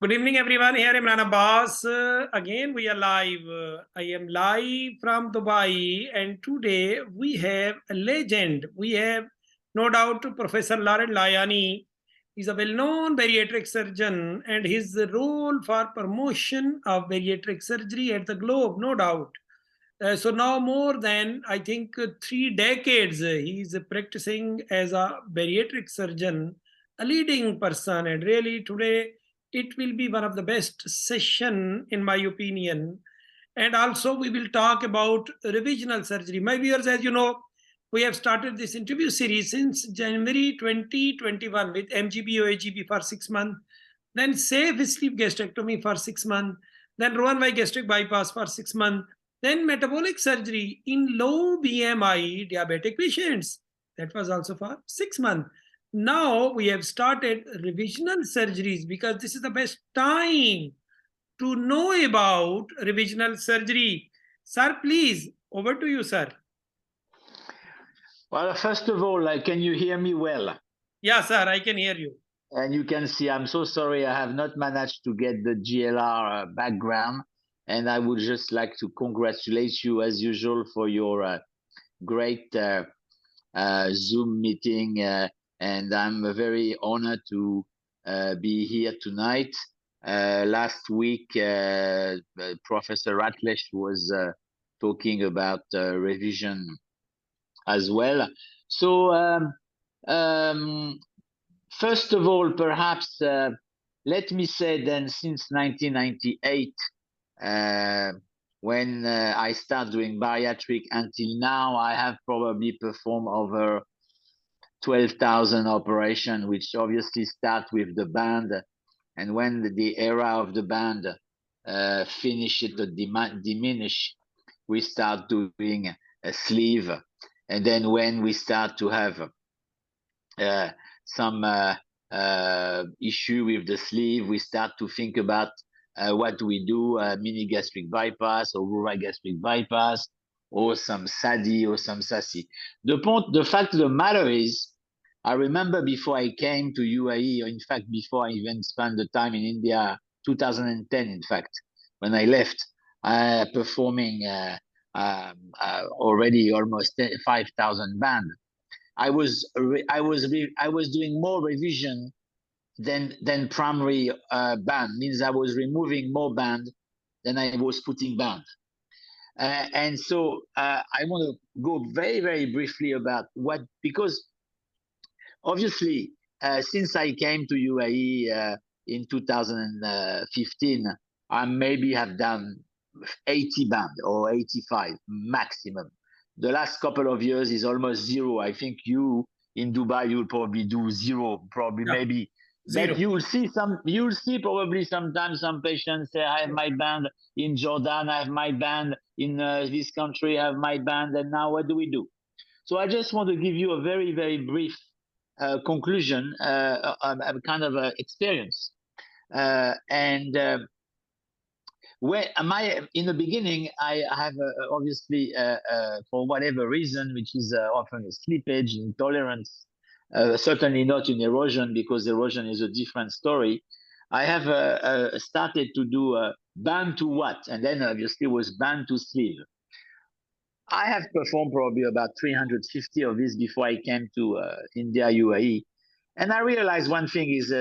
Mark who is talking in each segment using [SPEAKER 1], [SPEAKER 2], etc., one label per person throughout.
[SPEAKER 1] Good evening, everyone. Here Imran Abbas. Again, we are live. I am live from Dubai, and today we have a legend. We have, no doubt, Professor Laurent Layani. He's a well-known bariatric surgeon, and his role for promotion of bariatric surgery at the globe, no doubt. So now more than, I think, 3 decades, he's practicing as a bariatric surgeon, a leading person. And really today, it will be one of the best session, in my opinion. And also we will talk about revisional surgery. My viewers, as you know, we have started this interview series since January 2021 with MGB or AGB for 6 months, then safe sleep gastrectomy for 6 months, then Rowan gastric bypass for 6 months, then metabolic surgery in low BMI diabetic patients. That was also for 6 months. Now we have started revisional surgeries because this is the best time to know about revisional surgery. Sir, please, over to you, sir.
[SPEAKER 2] Well, first of all, can you hear me well?
[SPEAKER 1] Yeah, sir, I can hear you.
[SPEAKER 2] And you can see, I'm so sorry I have not managed to get the GLR background. And I would just like to congratulate you, as usual, for your great Zoom meeting. And I'm very honored to be here tonight. Last week, Professor Ratliff was talking about revision as well. So first of all, perhaps let me say then, since 1998, when I started doing bariatric until now, I have probably performed over 12,000 operations, which obviously start with the band. And when the era of the band finish it or diminish, we start doing a sleeve. And then when we start to have some issue with the sleeve, we start to think about what do we do, mini gastric bypass or rural gastric bypass, or some SADI or some SASI. The fact of the matter is, I remember before I came to UAE, or in fact before I even spent the time in India, 2010 in fact, when I left, performing already almost 5,000 band. I was doing more revision than primary band. Means I was removing more band than I was putting band. And so I want to go very, very briefly about what, because obviously since I came to UAE in 2015, I maybe have done 80 band or 85 maximum. The last couple of years is almost zero. I think you in Dubai, you'll probably do zero, probably maybe. Zero. But you'll see probably sometimes some patients say, I have my band in Jordan, I have my band in this country, I have my band, and now what do we do? So I just want to give you a very, very brief conclusion, kind of experience. Where am I? In the beginning, I have obviously, for whatever reason, which is often a slippage, intolerance, certainly not in erosion, because erosion is a different story. I have started to do band to what, and then obviously was band to sleeve. I have performed probably about 350 of these before I came to India, UAE, and I realized one thing is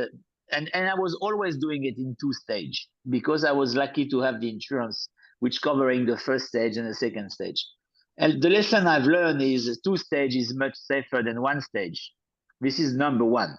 [SPEAKER 2] and I was always doing it in 2 stages because I was lucky to have the insurance, which covering the first stage and the second stage. And the lesson I've learned is 2 stages is much safer than 1 stage. This is number one.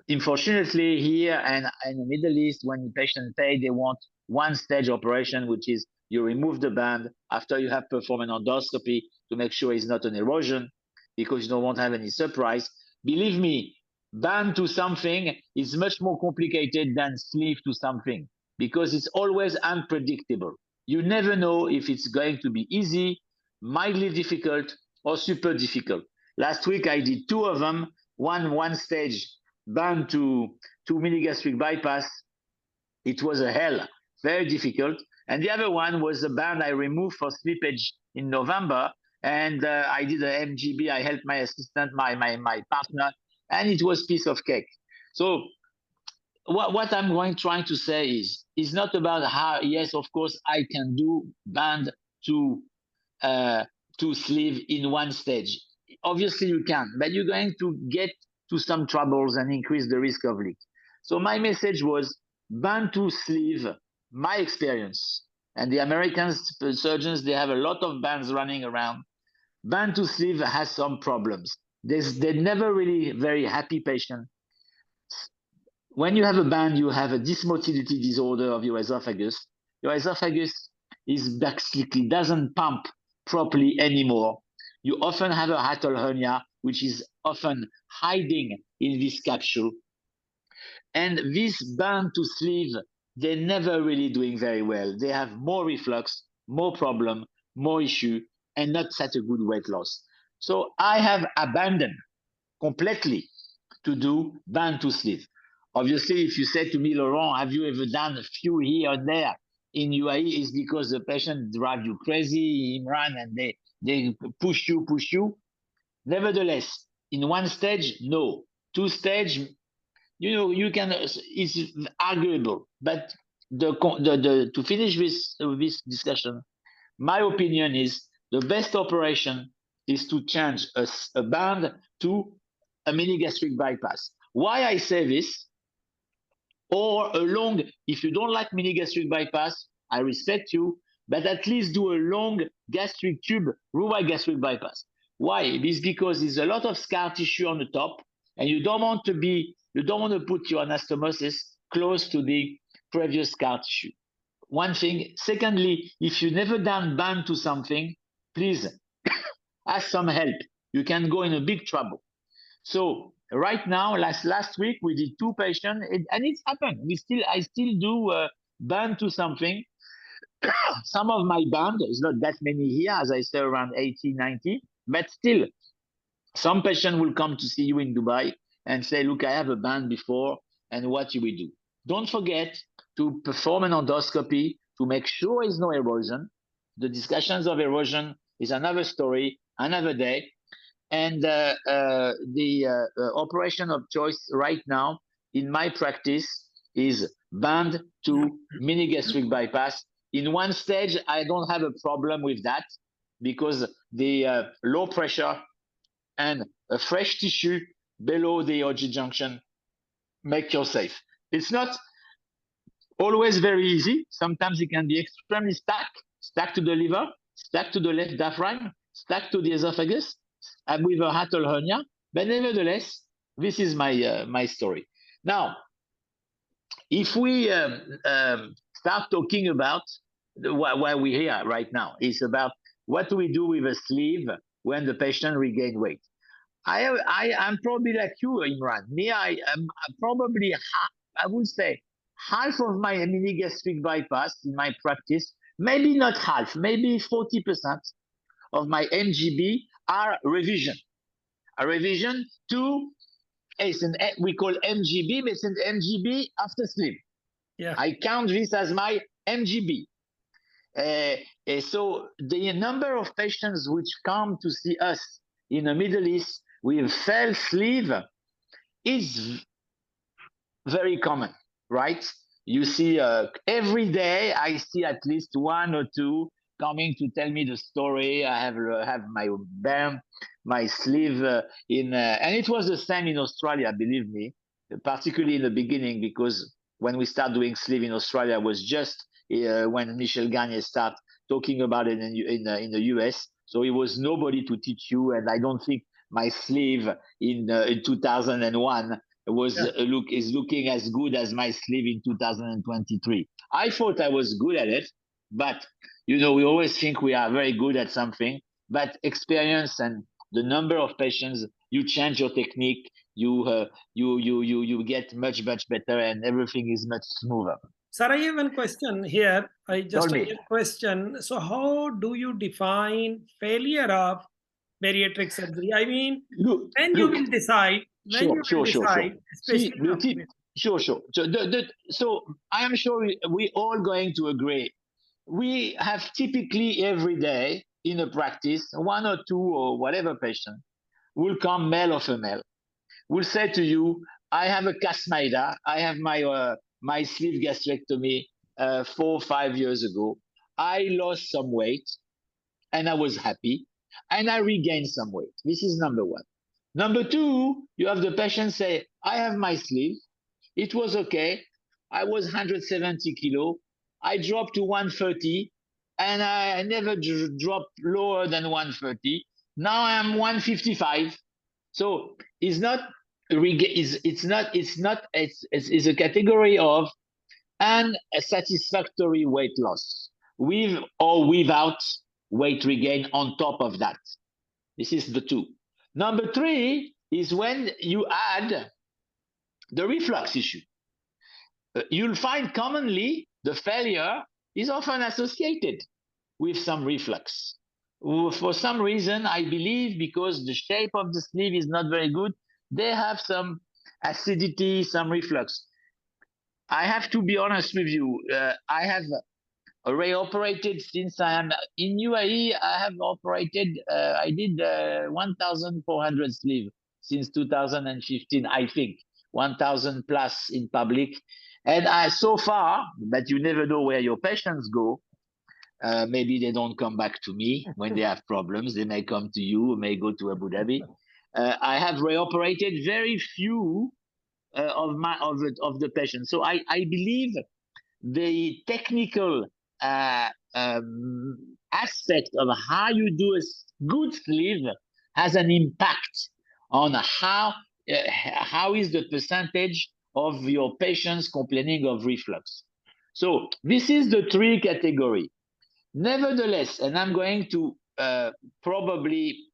[SPEAKER 2] Unfortunately, here and in the Middle East, when patients pay, they want 1 stage operation, which is you remove the band after you have performed an endoscopy to make sure it's not an erosion, because you don't want to have any surprise. Believe me, band to something is much more complicated than sleeve to something, because it's always unpredictable. You never know if it's going to be easy, mildly difficult, or super difficult. Last week I did 2 of them, one stage band to mini gastric bypass. It was a hell, very difficult. And the other one was a band I removed for slippage in November. And I did an MGB. I helped my assistant, my partner, and it was piece of cake. So what I'm trying to say is not about how, yes, of course, I can do band to sleeve in one stage. Obviously, you can, but you're going to get to some troubles and increase the risk of leak. So my message was band to sleeve, my experience, and the American surgeons, they have a lot of bands running around. Band to sleeve has some problems. They're never really very happy patient. When you have a band, you have a dysmotility disorder of your esophagus. Your esophagus is basically doesn't pump properly anymore. You often have a hiatal hernia, which is often hiding in this capsule. And this band to sleeve, they're never really doing very well. They have more reflux, more problem, more issue, and not such a good weight loss. So I have abandoned completely to do band to sleeve. Obviously, if you say to me, Laurent, have you ever done a few here and there in UAE, it's because the patient drive you crazy, Imran, and they push you. Nevertheless, in one stage, no. Two stage, you can, it's arguable. But to finish this discussion, my opinion is the best operation is to change a band to a mini gastric bypass. Why I say this? Or a long, if you don't like mini gastric bypass, I respect you, but at least do a long gastric tube, rural gastric bypass. Why? It's because there's a lot of scar tissue on the top, and you don't want to put your anastomosis close to the previous scar tissue. One thing. Secondly, if you've never done band to something, please ask some help. You can go in a big trouble. So right now, last week we did 2 patients, and it's happened. I still do band to something. Some of my band is not that many here, as I say, around 80, 90, but still, some patient will come to see you in Dubai and say, look, I have a band before, and what do we do? Don't forget to perform an endoscopy to make sure there's no erosion. The discussions of erosion is another story, another day. And the operation of choice right now in my practice is band to mini gastric bypass. In one stage, I don't have a problem with that because the low pressure and a fresh tissue below the OG junction make you safe. It's not always very easy. Sometimes it can be extremely stuck to the liver, stuck to the left diaphragm, stuck to the esophagus, with a hiatal hernia. But nevertheless, this is my story. Now, if we start talking about why we're here right now, is about what do we do with a sleeve when the patient regain weight. I'm probably like you, Imran. Me, I am probably, I would say, half of my mini gastric bypass in my practice, maybe not half, maybe 40% of my MGB are revision. A revision to, we call MGB, but it's an MGB after sleep.
[SPEAKER 1] Yeah.
[SPEAKER 2] I count this as my MGB. So the number of patients which come to see us in the Middle East with failed sleeve is very common, right? You see, every day I see at least 1 or 2 coming to tell me the story. I have my band, my sleeve and it was the same in Australia, believe me, particularly in the beginning, because when we start doing sleeve in Australia was just when Michel Gagne started talking about it in the US. So it was nobody to teach you, and I don't think my sleeve in 2001 is looking as good as my sleeve in 2023. I thought I was good at it, but we always think we are very good at something, but experience and the number of patients, you change your technique, you get much better, and everything is much smoother.
[SPEAKER 1] Sir, I have one question here. I just have a question. So how do you define failure of bariatric surgery? I mean, when you will decide, especially
[SPEAKER 2] Sure. So I am sure we all going to agree. We have typically every day in a practice 1 or 2 or whatever patient will come, male or female, will say to you, I have a Casmaida. I have my sleeve gastrectomy 4 or 5 years ago. I lost some weight and I was happy, and I regained some weight. This is number one. Number two, you have the patient say, I have my sleeve. It was okay. I was 170 kilo. I dropped to 130, and I never dropped lower than 130. Now I'm 155. So it's not it's a category of an satisfactory weight loss with or without weight regain on top of that. This is the two. Number three is when you add the reflux issue. You'll find commonly the failure is often associated with some reflux. For some reason, I believe because the shape of the sleeve is not very good, they have some acidity, some reflux. I have to be honest with you. I have reoperated since I am in UAE. I have operated. I did 1,400 sleeve since 2015. I think 1,000 plus in public, and so far. But you never know where your patients go. Maybe they don't come back to me when they have problems. They may come to you, may go to Abu Dhabi. I have reoperated very few of the patients. So I believe the technical aspect of how you do a good sleeve has an impact on how is the percentage of your patients complaining of reflux. So this is the three category. Nevertheless, and I'm going to probably,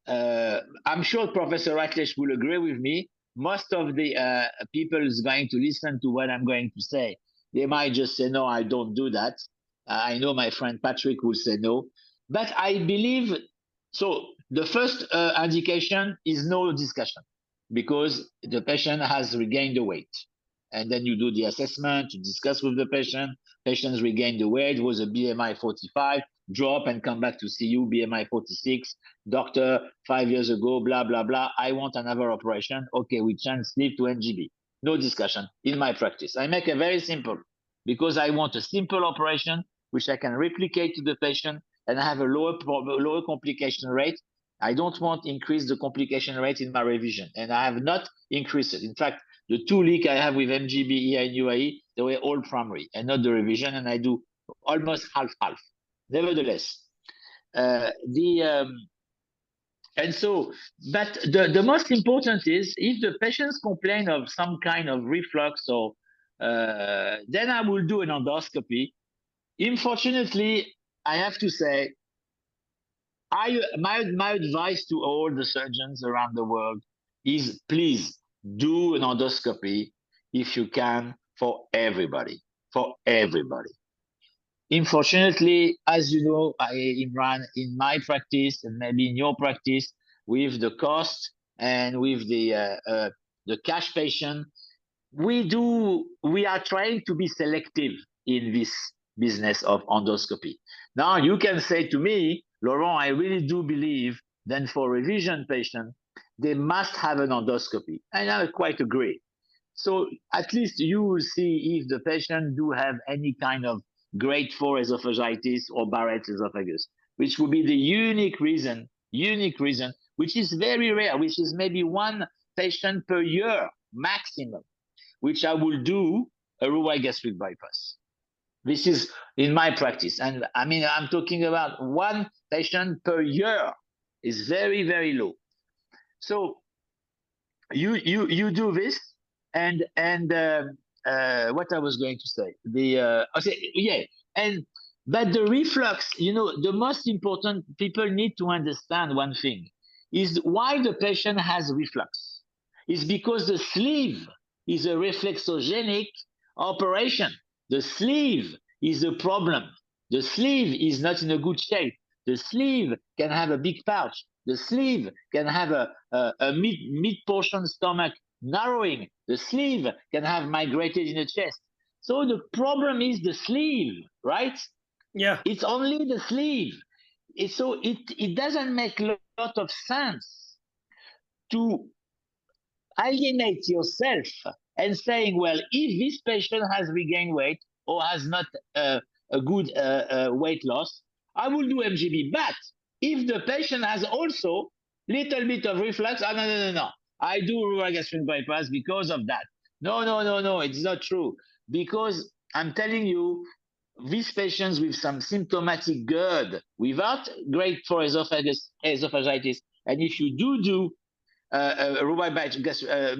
[SPEAKER 2] I'm sure Professor Ratlish will agree with me. Most of the people is going to listen to what I'm going to say. They might just say, no, I don't do that. I know my friend Patrick will say no. But I believe, so the first indication is no discussion because the patient has regained the weight. And then you do the assessment, you discuss with the patient. Patients regain the weight, was a BMI 45, drop and come back to see you, BMI 46. Doctor, 5 years ago, blah, blah, blah. I want another operation. Okay, we change sleeve to NGB. No discussion in my practice. I make it very simple because I want a simple operation which I can replicate to the patient and have a lower complication rate. I don't want to increase the complication rate in my revision, and I have not increased it. In fact, the 2 leaks I have with MGB here in UAE, they were all primary and not the revision, and I do almost half-half. Nevertheless, and so, but the most important is if the patients complain of some kind of reflux or then I will do an endoscopy. Unfortunately, I have to say, my advice to all the surgeons around the world is please do an endoscopy if you can for everybody, for everybody. Unfortunately, as you know, Imran, in my practice and maybe in your practice, with the cost and with the cash patient, we are trying to be selective in this business of endoscopy. Now you can say to me, Laurent, I really do believe that for revision patients, they must have an endoscopy. And I quite agree. So at least you will see if the patient do have any kind of grade 4 esophagitis or Barrett's esophagus, which would be the unique reason, which is very rare, which is maybe one patient per year maximum, which I will do a rural gastric bypass. This is in my practice. And I mean, I'm talking about one patient per year is very, very low. So you do this, and what I was going to say, but the reflux, the most important, people need to understand one thing, is why the patient has reflux. It's because the sleeve is a reflexogenic operation. The sleeve is a problem. The sleeve is not in a good shape. The sleeve can have a big pouch. The sleeve can have a mid portion stomach narrowing. The sleeve can have migrated in the chest. So the problem is the sleeve, right?
[SPEAKER 1] Yeah.
[SPEAKER 2] It's only the sleeve. So it doesn't make a lot of sense to alienate yourself and saying, well, if this patient has regained weight or has not a good weight loss, I will do MGB. But if the patient has also little bit of reflux, oh, no, I do rural gastric bypass because of that. No, it's not true. Because I'm telling you, these patients with some symptomatic GERD without grade 4 esophagitis, and if you do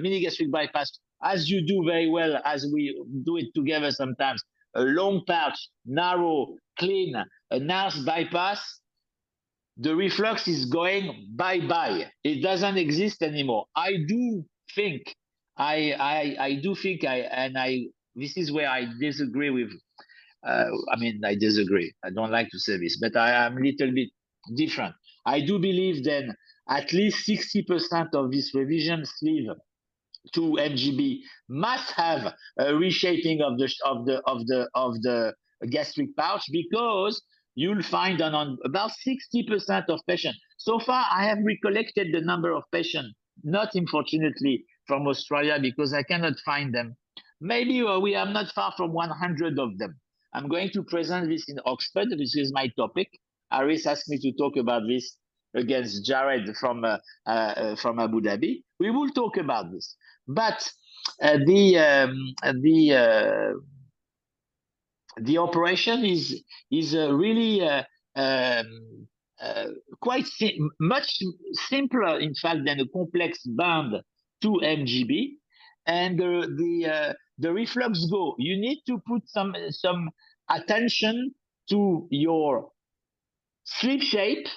[SPEAKER 2] mini gastric bypass, as you do very well, as we do it together sometimes, a long pouch, narrow, clean, a nice bypass, the reflux is going bye-bye. It doesn't exist anymore. I do think, this is where I disagree with, I disagree. I don't like to say this, but I am a little bit different. I do believe then at least 60% of this revision sleeve to MGB must have a reshaping of the gastric pouch, because you'll find on about 60% of patients. So far, I have recollected the number of patients, not unfortunately from Australia, because I cannot find them. Maybe we are not far from 100 of them. I'm going to present this in Oxford. This is my topic. Aris asked me to talk about this against Jared from Abu Dhabi. We will talk about this. But the operation is really quite much simpler, in fact, than a complex band to MGB. And the reflux go. You need to put some attention to your sleeve shape,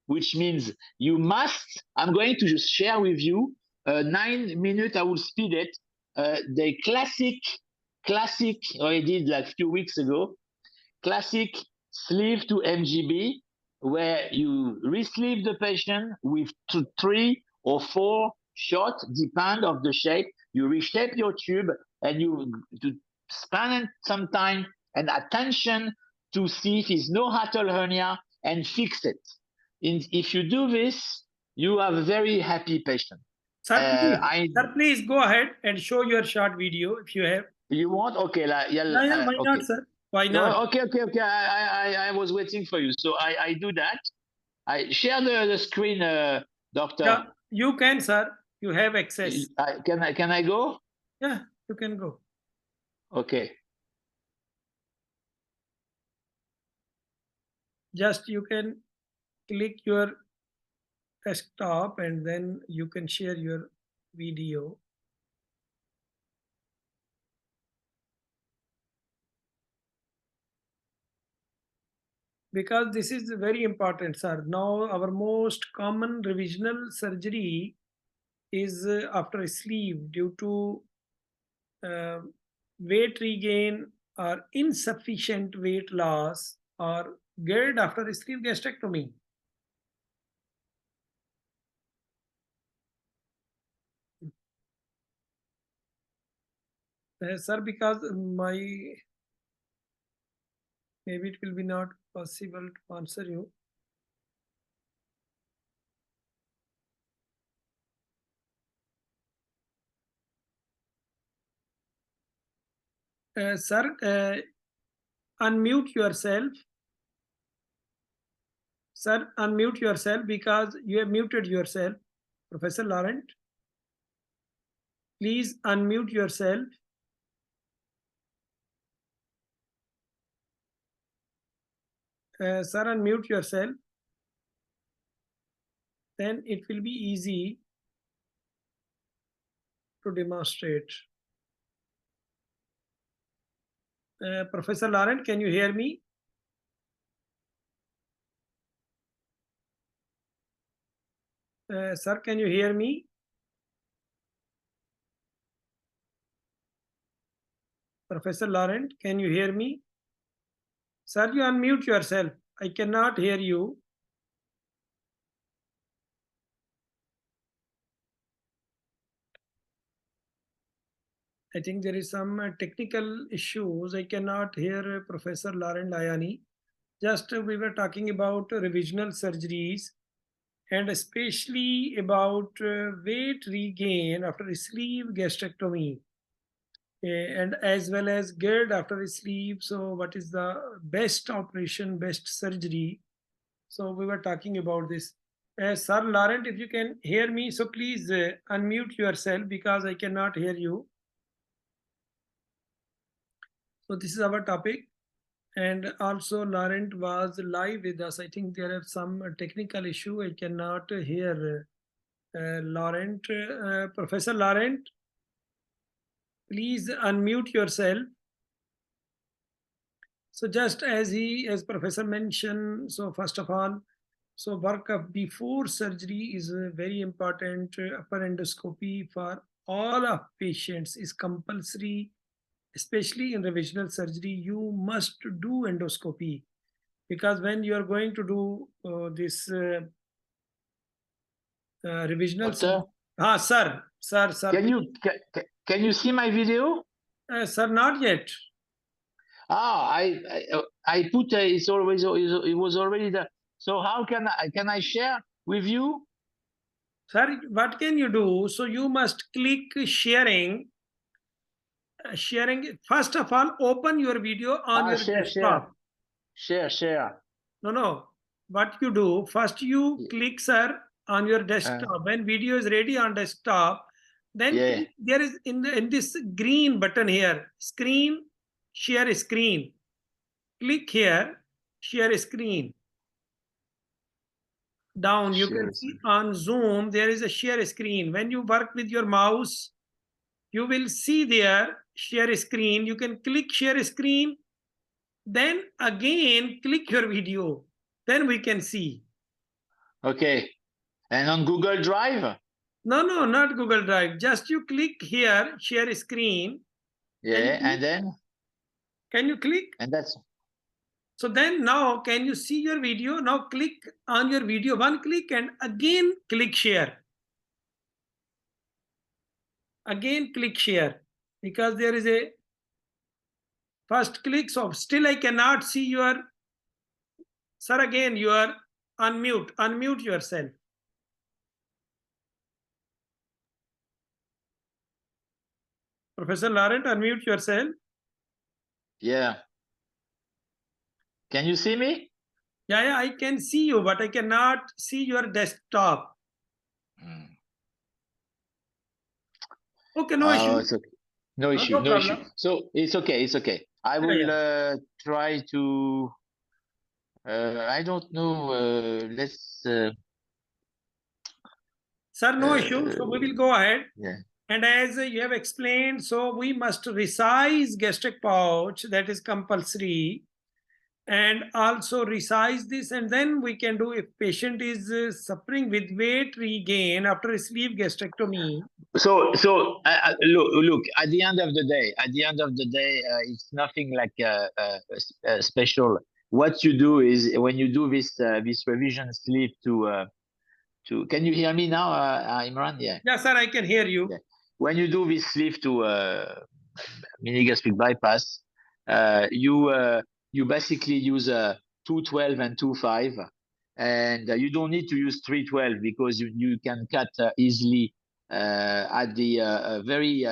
[SPEAKER 2] which means you must. I'm going to just share with you 9 minutes. I will speed it. The classic, I did like a few weeks ago, classic sleeve to MGB, where you re-sleeve the patient with 3 or 4 shots, depend of the shape. You reshape your tube, and you to spend some time and attention to see if there's no hiatal hernia and fix it. If you do this, you have a very happy patient.
[SPEAKER 1] Sir, please go ahead and show your short video if you have.
[SPEAKER 2] You want? Okay.
[SPEAKER 1] Why
[SPEAKER 2] okay.
[SPEAKER 1] not, sir? Why not?
[SPEAKER 2] Okay. I was waiting for you. So I do that. I share the screen, doctor.
[SPEAKER 1] Yeah, you can, sir. You have access.
[SPEAKER 2] Can I go?
[SPEAKER 1] Yeah, you can go.
[SPEAKER 2] Okay.
[SPEAKER 1] Just you can click your desktop and then you can share your video. Because this is very important, sir. Now our most common revisional surgery is after a sleeve due to weight regain or insufficient weight loss or GERD after a sleeve gastrectomy. Sir, because maybe it will be not possible to answer you. Sir, unmute yourself. Sir, unmute yourself because you have muted yourself. Professor Laurent, please unmute yourself. Sir, unmute yourself. Then it will be easy to demonstrate. Professor Laurent, can you hear me? Sir, can you hear me? Professor Laurent, can you hear me? Sir, you unmute yourself. I cannot hear you. I think there is some technical issues. I cannot hear Professor Laurent Layani. Just we were talking about revisional surgeries, and especially about weight regain after sleeve gastrectomy, and as well as GERD after sleeve. So what is the best operation, best surgery? So we were talking about this. Sir Laurent, if you can hear me, so please unmute yourself because I cannot hear you. So this is our topic. And also Laurent was live with us. I think there are some technical issue. I cannot hear Laurent. Professor Laurent, please unmute yourself. So just as Professor mentioned, so first of all, so work of before surgery is very important. Upper endoscopy for all of patients is compulsory, especially in revisional surgery. You must do endoscopy because when you are going to do this revisional surgery. Sir.
[SPEAKER 2] Can you see my video?
[SPEAKER 1] Sir, not yet.
[SPEAKER 2] I put it was already there. So how can I share with you?
[SPEAKER 1] Sir, what can you do? So you must click sharing. Sharing. First of all, open your video on your desktop.
[SPEAKER 2] Share.
[SPEAKER 1] No. What you do? First, you click, sir, on your desktop. When video is ready on desktop, then there is in this green button here, screen, share screen. Click here, share screen. Down, you can see on Zoom, there is a share screen. When you work with your mouse, you will see there share screen. You can click share screen, then again click your video. Then we can see.
[SPEAKER 2] Okay. And on Google Drive?
[SPEAKER 1] No, not Google Drive. Just you click here, share screen.
[SPEAKER 2] And then?
[SPEAKER 1] Can you click?
[SPEAKER 2] And that's...
[SPEAKER 1] So then now, can you see your video? Now click on your video, one click, and again click share. Again click share, because there is a first click. So still I cannot see your... Sir, again you are unmute yourself. Professor Laurent, unmute yourself.
[SPEAKER 2] Yeah. Can you see me?
[SPEAKER 1] Yeah, I can see you, but I cannot see your desktop. Okay, no issue.
[SPEAKER 2] It's okay. No issue. So it's okay. I will try to... I don't know. Let's...
[SPEAKER 1] Sir, no issue. So we will go ahead.
[SPEAKER 2] Yeah.
[SPEAKER 1] And as you have explained, so we must resize gastric pouch, that is compulsory, and also resize this, and then we can do if patient is suffering with weight regain after a sleeve gastrectomy.
[SPEAKER 2] So look. At the end of the day, it's nothing like special. What you do is when you do this revision sleeve to. Can you hear me now, Imran? Yeah.
[SPEAKER 1] Yeah, sir, I can hear you.
[SPEAKER 2] Yeah. When you do this sleeve to mini gastric bypass, you basically use 212 and 25, and you don't need to use 312 because you can cut easily at the very.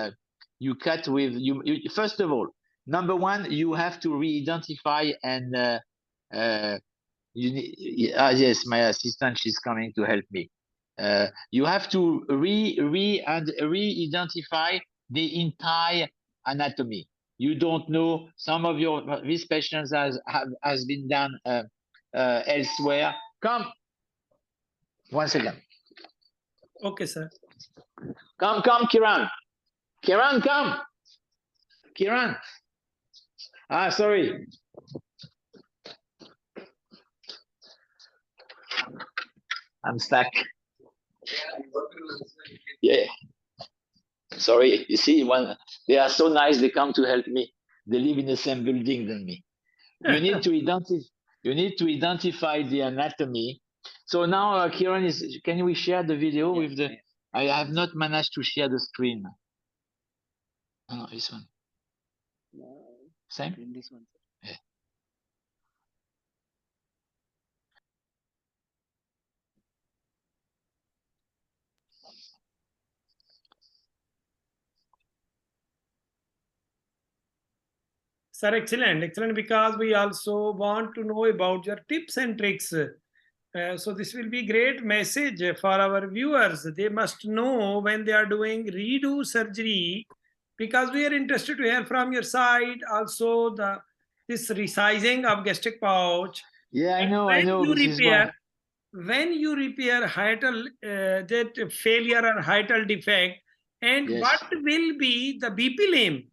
[SPEAKER 2] You cut with you. First of all, number one, you have to re-identify and you need, yes, my assistant, she's coming to help me. You have to re-identify the entire anatomy. You don't know, some of these patients has been done elsewhere. Come, 1 second.
[SPEAKER 1] Okay, sir.
[SPEAKER 2] Come, Kiran. Kiran, come. Kiran. Sorry. I'm stuck. Yeah. Sorry. You see, they are so nice. They come to help me. They live in the same building than me. You need to identify the anatomy. So now, Kiran, can we share the video with the? I have not managed to share the screen. No, this one. Same.
[SPEAKER 3] This one.
[SPEAKER 2] Yeah.
[SPEAKER 1] Sir, excellent, excellent, because we also want to know about your tips and tricks. So this will be great message for our viewers. They must know when they are doing redo surgery, because we are interested to hear from your side also this resizing of gastric pouch.
[SPEAKER 2] Yeah, I
[SPEAKER 1] And
[SPEAKER 2] know,
[SPEAKER 1] when you
[SPEAKER 2] this is
[SPEAKER 1] repair,
[SPEAKER 2] why.
[SPEAKER 1] when you repair hiatal that failure or hiatal defect, and
[SPEAKER 2] Yes.
[SPEAKER 1] what will be the BP limb.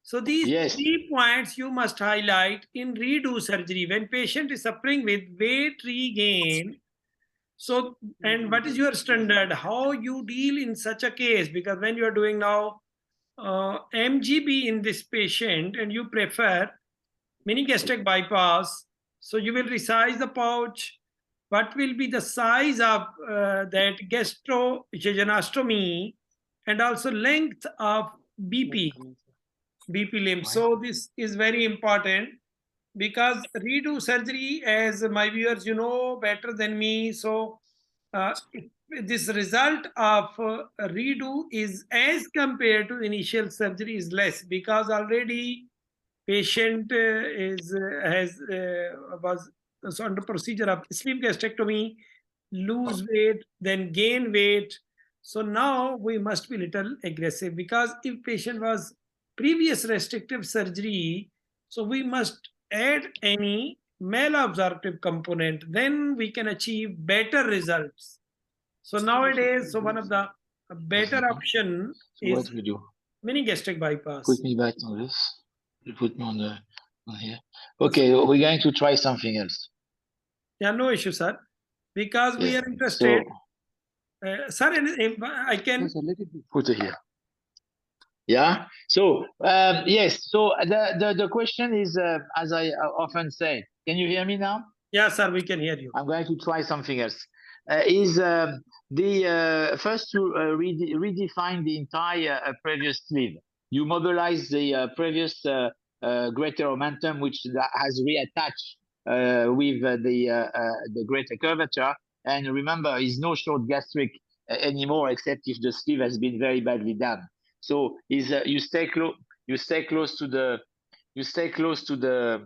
[SPEAKER 1] So these
[SPEAKER 2] Yes.
[SPEAKER 1] 3 points you must highlight in redo surgery when patient is suffering with weight regain. So, and what is your standard? How you deal in such a case? Because when you are doing now MGB in this patient and you prefer mini gastric bypass, so you will resize the pouch. What will be the size of that gastrojejunostomy and also length of BP limb? So this is very important, because redo surgery, as my viewers, you know better than me. So this result of redo is as compared to initial surgery is less, because already patient was under procedure of sleeve gastrectomy, lose weight, then gain weight. So now we must be little aggressive, because if patient was previous restrictive surgery, so we must add any malabsorptive component, then we can achieve better results. So nowadays, so one of the better option
[SPEAKER 2] So what
[SPEAKER 1] is
[SPEAKER 2] we do?
[SPEAKER 1] mini gastric bypass.
[SPEAKER 2] Put me back on this. You put me on here. Okay, we're going to try something else.
[SPEAKER 1] Yeah, no issue, sir. Because we
[SPEAKER 2] Yeah.
[SPEAKER 1] are interested.
[SPEAKER 2] So,
[SPEAKER 1] Sir, I can.
[SPEAKER 2] put it here. Yeah. So yes. So the question is, as I often say, can you hear me now?
[SPEAKER 1] Yeah, sir, we can hear you.
[SPEAKER 2] I'm going to try something else. Is the first to redefine the entire previous sleeve. You mobilize the previous greater momentum, which has reattached with the greater curvature. And remember, is no short gastric anymore, except if the sleeve has been very badly done. So is you stay close. You stay close to the. You stay close to the.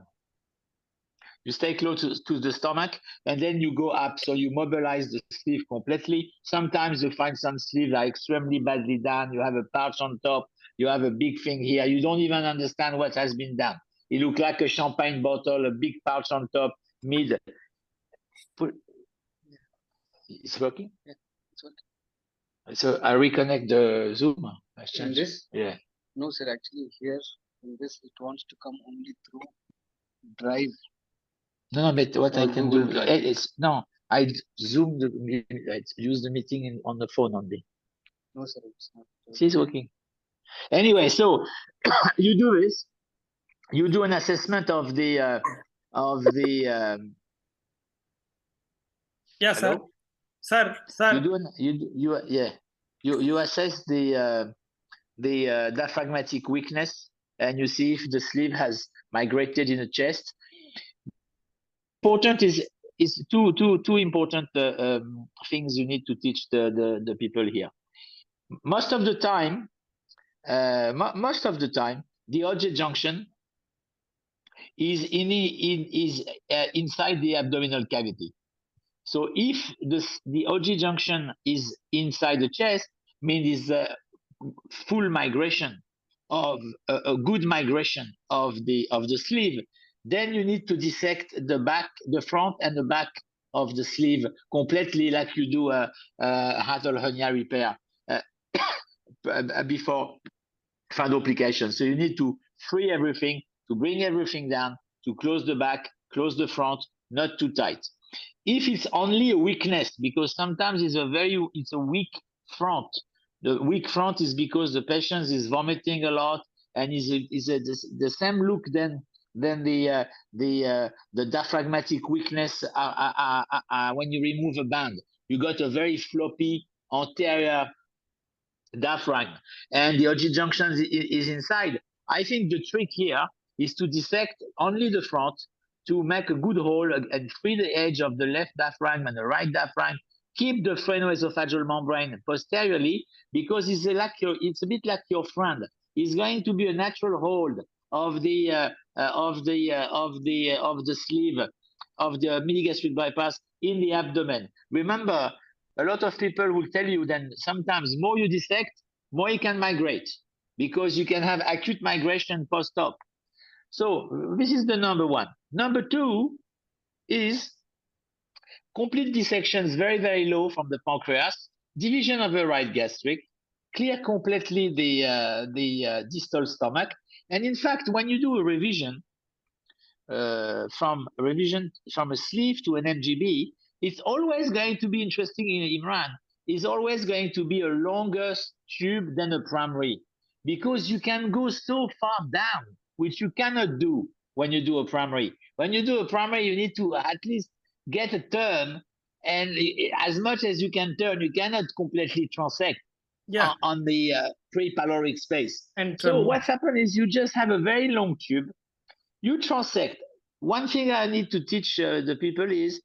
[SPEAKER 2] You stay close to the stomach, and then you go up. So you mobilize the sleeve completely. Sometimes you find some sleeves are extremely badly done. You have a pouch on top. You have a big thing here. You don't even understand what has been done. It looks like a champagne bottle, a big pouch on top, mid. It's working? Yeah, it's working. So I reconnect the Zoom.
[SPEAKER 3] In this?
[SPEAKER 2] Yeah.
[SPEAKER 3] No, sir. Actually, here in this, it wants to come only through Drive.
[SPEAKER 2] No, but what I can
[SPEAKER 3] Google
[SPEAKER 2] do
[SPEAKER 3] Drive.
[SPEAKER 2] is no. I Zoom I use the meeting on the phone only.
[SPEAKER 3] No, sir. It's not.
[SPEAKER 2] It's working. Anyway, so you do this. You do an assessment of the
[SPEAKER 1] Yeah, sir.
[SPEAKER 2] hello?
[SPEAKER 1] Sir.
[SPEAKER 2] You assess the diaphragmatic weakness, and you see if the sleeve has migrated in the chest. Important is two important things you need to teach the people here. Most of the time, the OJ junction is inside the abdominal cavity. So if the OG junction is inside the chest, means it's full migration of a good migration of the sleeve, then you need to dissect the front and the back of the sleeve completely, like you do a hiatal hernia repair before fundoplication. So you need to free everything, to bring everything down, to close the back, close the front, not too tight. If it's only a weakness, because sometimes it's a weak front. The weak front is because the patient is vomiting a lot and is the same look than the diaphragmatic weakness when you remove a band. You got a very floppy anterior diaphragm, and the OG junction is inside. I think the trick here is to dissect only the front, to make a good hole and free the edge of the left diaphragm and the right diaphragm. Keep the phrenoesophageal membrane posteriorly, because it's a bit like your friend. It's going to be a natural hold of the sleeve of the mid-gastric bypass in the abdomen. Remember, a lot of people will tell you that sometimes more you dissect, more you can migrate, because you can have acute migration post-op. So this is the number one. Number two is complete dissections very, very low from the pancreas, division of the right gastric, clear completely the distal stomach. And in fact, when you do a revision, from a sleeve to an MGB, it's always going to be interesting in Imran. It's always going to be a longer tube than a primary, because you can go so far down, which you cannot do when you do a primary. When you do a primary, you need to at least get a turn, and as much as you can turn, you cannot completely transect on the pre-pyloric space. So what's happened is you just have a very long tube. You transect. One thing I need to teach the people is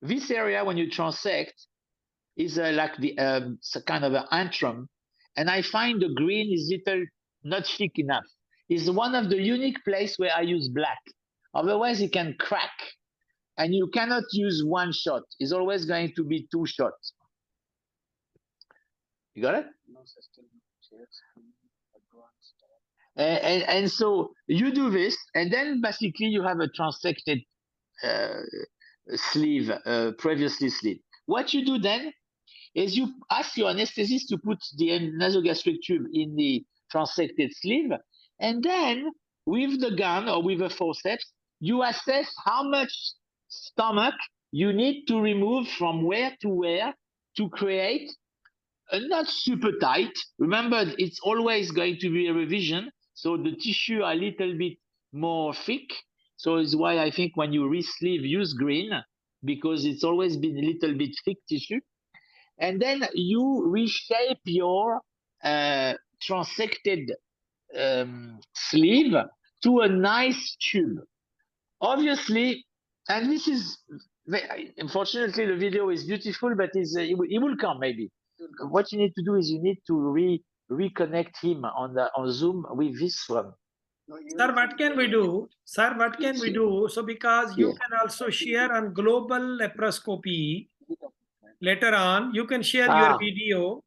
[SPEAKER 2] this area when you transect is like the kind of an antrum, and I find the green is little not thick enough. It's one of the unique place where I use black. Otherwise, it can crack, and you cannot use one shot. It's always going to be two shots. You got it? No, and so you do this, and then basically you have a transected sleeve, previously sleeve. What you do then is you ask your anesthetist to put the nasogastric tube in the transected sleeve, and then with the gun or with a forceps, you assess how much stomach you need to remove from where to create a not super tight. Remember, it's always going to be a revision, so the tissue are a little bit more thick. So it's why I think when you re-sleeve, use green, because it's always been a little bit thick tissue. And then you reshape your transected sleeve to a nice tube. Obviously, and this is, unfortunately, the video is beautiful, but it will come maybe. What you need to do is you need to reconnect him on Zoom with this one.
[SPEAKER 1] Sir, what can we do? Sir, what can we do? So because you can also share on global laparoscopy later on, you can share your video.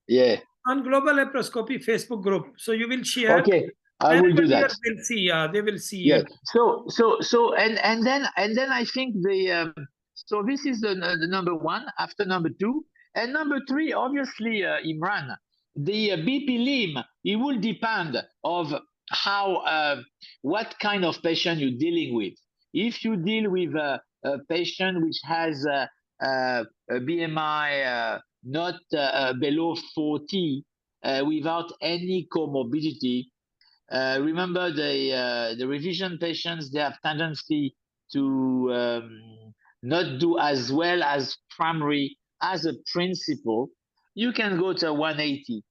[SPEAKER 2] Yeah.
[SPEAKER 1] On global laparoscopy Facebook group. So you will share.
[SPEAKER 2] Okay, I will do that.
[SPEAKER 1] Will see. They will see.
[SPEAKER 2] Yeah. So and then I think so this is the number one after number two, and number three, obviously, Imran, the BP limb, it will depend of how what kind of patient you're dealing with. If you deal with a patient which has a BMI not below 40 without any comorbidity, remember the revision patients, they have tendency to not do as well as primary as a principal. You can go to 180.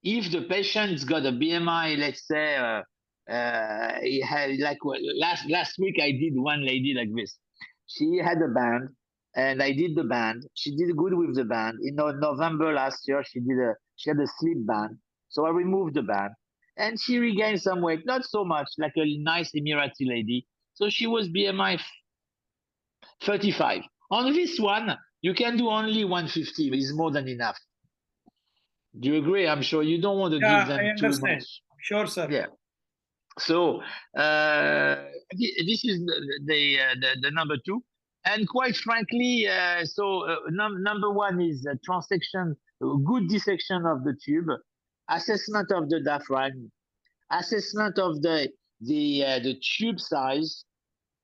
[SPEAKER 2] If the patient's got a BMI, let's say, he had, like last week I did one lady like this. She had a band, and I did the band. She did good with the band. In November last year, she had a sleep band. So I removed the band, and she regained some weight, not so much, like a nice Emirati lady. So she was BMI 35. On this one, you can do only 150. It's more than enough. Do you agree? I'm sure you don't want to give them too much.
[SPEAKER 1] Sure, sir.
[SPEAKER 2] Yeah. So this is the number two. And quite frankly, number one is transection, good dissection of the tube, assessment of the diaphragm, assessment of the tube size,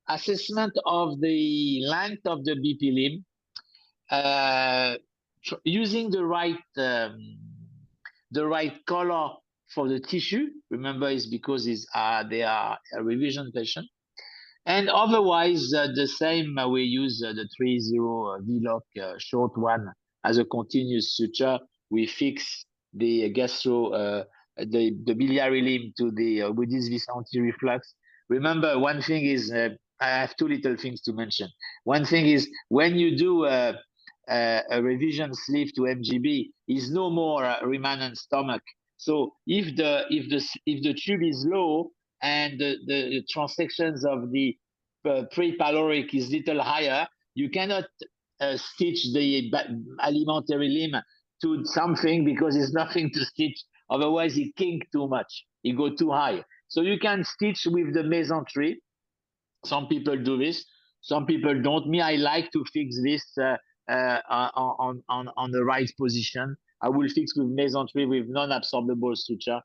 [SPEAKER 2] assessment of the length of the BP limb, using the right color for the tissue. Remember, it's because they are a revision patient. And otherwise, the same, we use the 3-0 V-lock short one as a continuous suture. We fix the the biliary limb to with this anti-reflux. Remember, one thing is, I have two little things to mention. One thing is, when you do a revision sleeve to MGB, is no more remanent stomach. So if the tube is low and the transections of the pre-pyloric is little higher, you cannot stitch the alimentary limb to something because it's nothing to stitch. Otherwise, it kink too much. It go too high. So you can stitch with the mesentery. Some people do this. Some people don't. Me, I like to fix this on the right position. I will fix with mesentery with non-absorbable suture.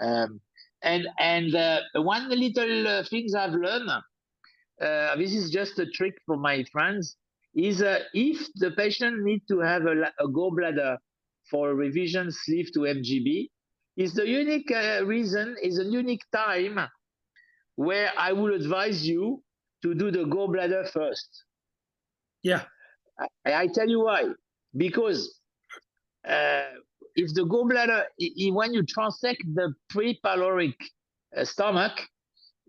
[SPEAKER 2] And one little things I've learned, this is just a trick for my friends, is if the patient needs to have a gallbladder for a revision sleeve to MGB, is the unique reason, is a unique time where I will advise you to do the gallbladder first.
[SPEAKER 1] Yeah.
[SPEAKER 2] I tell you why. Because if the gallbladder, when you transect the pre-pyloric stomach,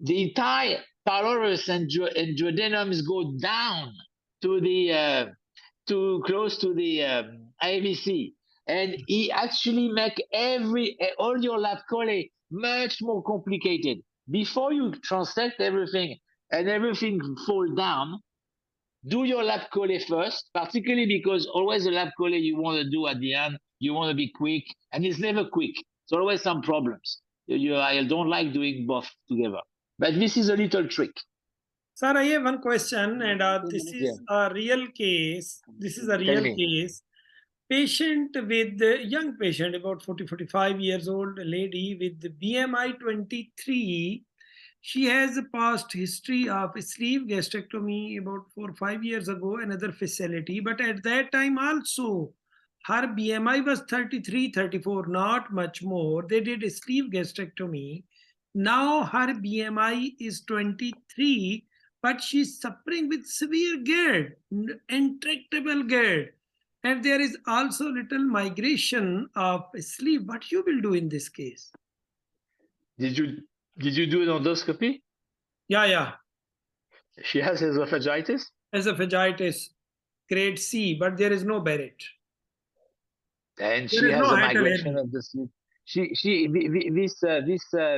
[SPEAKER 2] the entire pylorus and duodenums go down to the too close to the AVC, and he actually make all your lap chole much more complicated. Before you transect everything and everything fall down, do your lap chole first, particularly because always the lap chole you want to do at the end, you want to be quick, and it's never quick. It's always some problems. I don't like doing both together. But this is a little trick.
[SPEAKER 1] Sir, I have one question, and this is a real case. This is a real case. Patient with young patient, about 40-45 years old, lady with BMI 23. She has a past history of sleeve gastrectomy about 4 or 5 years ago, another facility. But at that time also, her BMI was 33, 34, not much more. They did a sleeve gastrectomy. Now her BMI is 23, but she's suffering with severe GERD, intractable GERD. And there is also little migration of sleeve. What you will do in this case?
[SPEAKER 2] Did you do an endoscopy?
[SPEAKER 1] Yeah.
[SPEAKER 2] She has esophagitis?
[SPEAKER 1] Esophagitis, grade C, but there is no Barrett.
[SPEAKER 2] And she has a migration of the sleeve.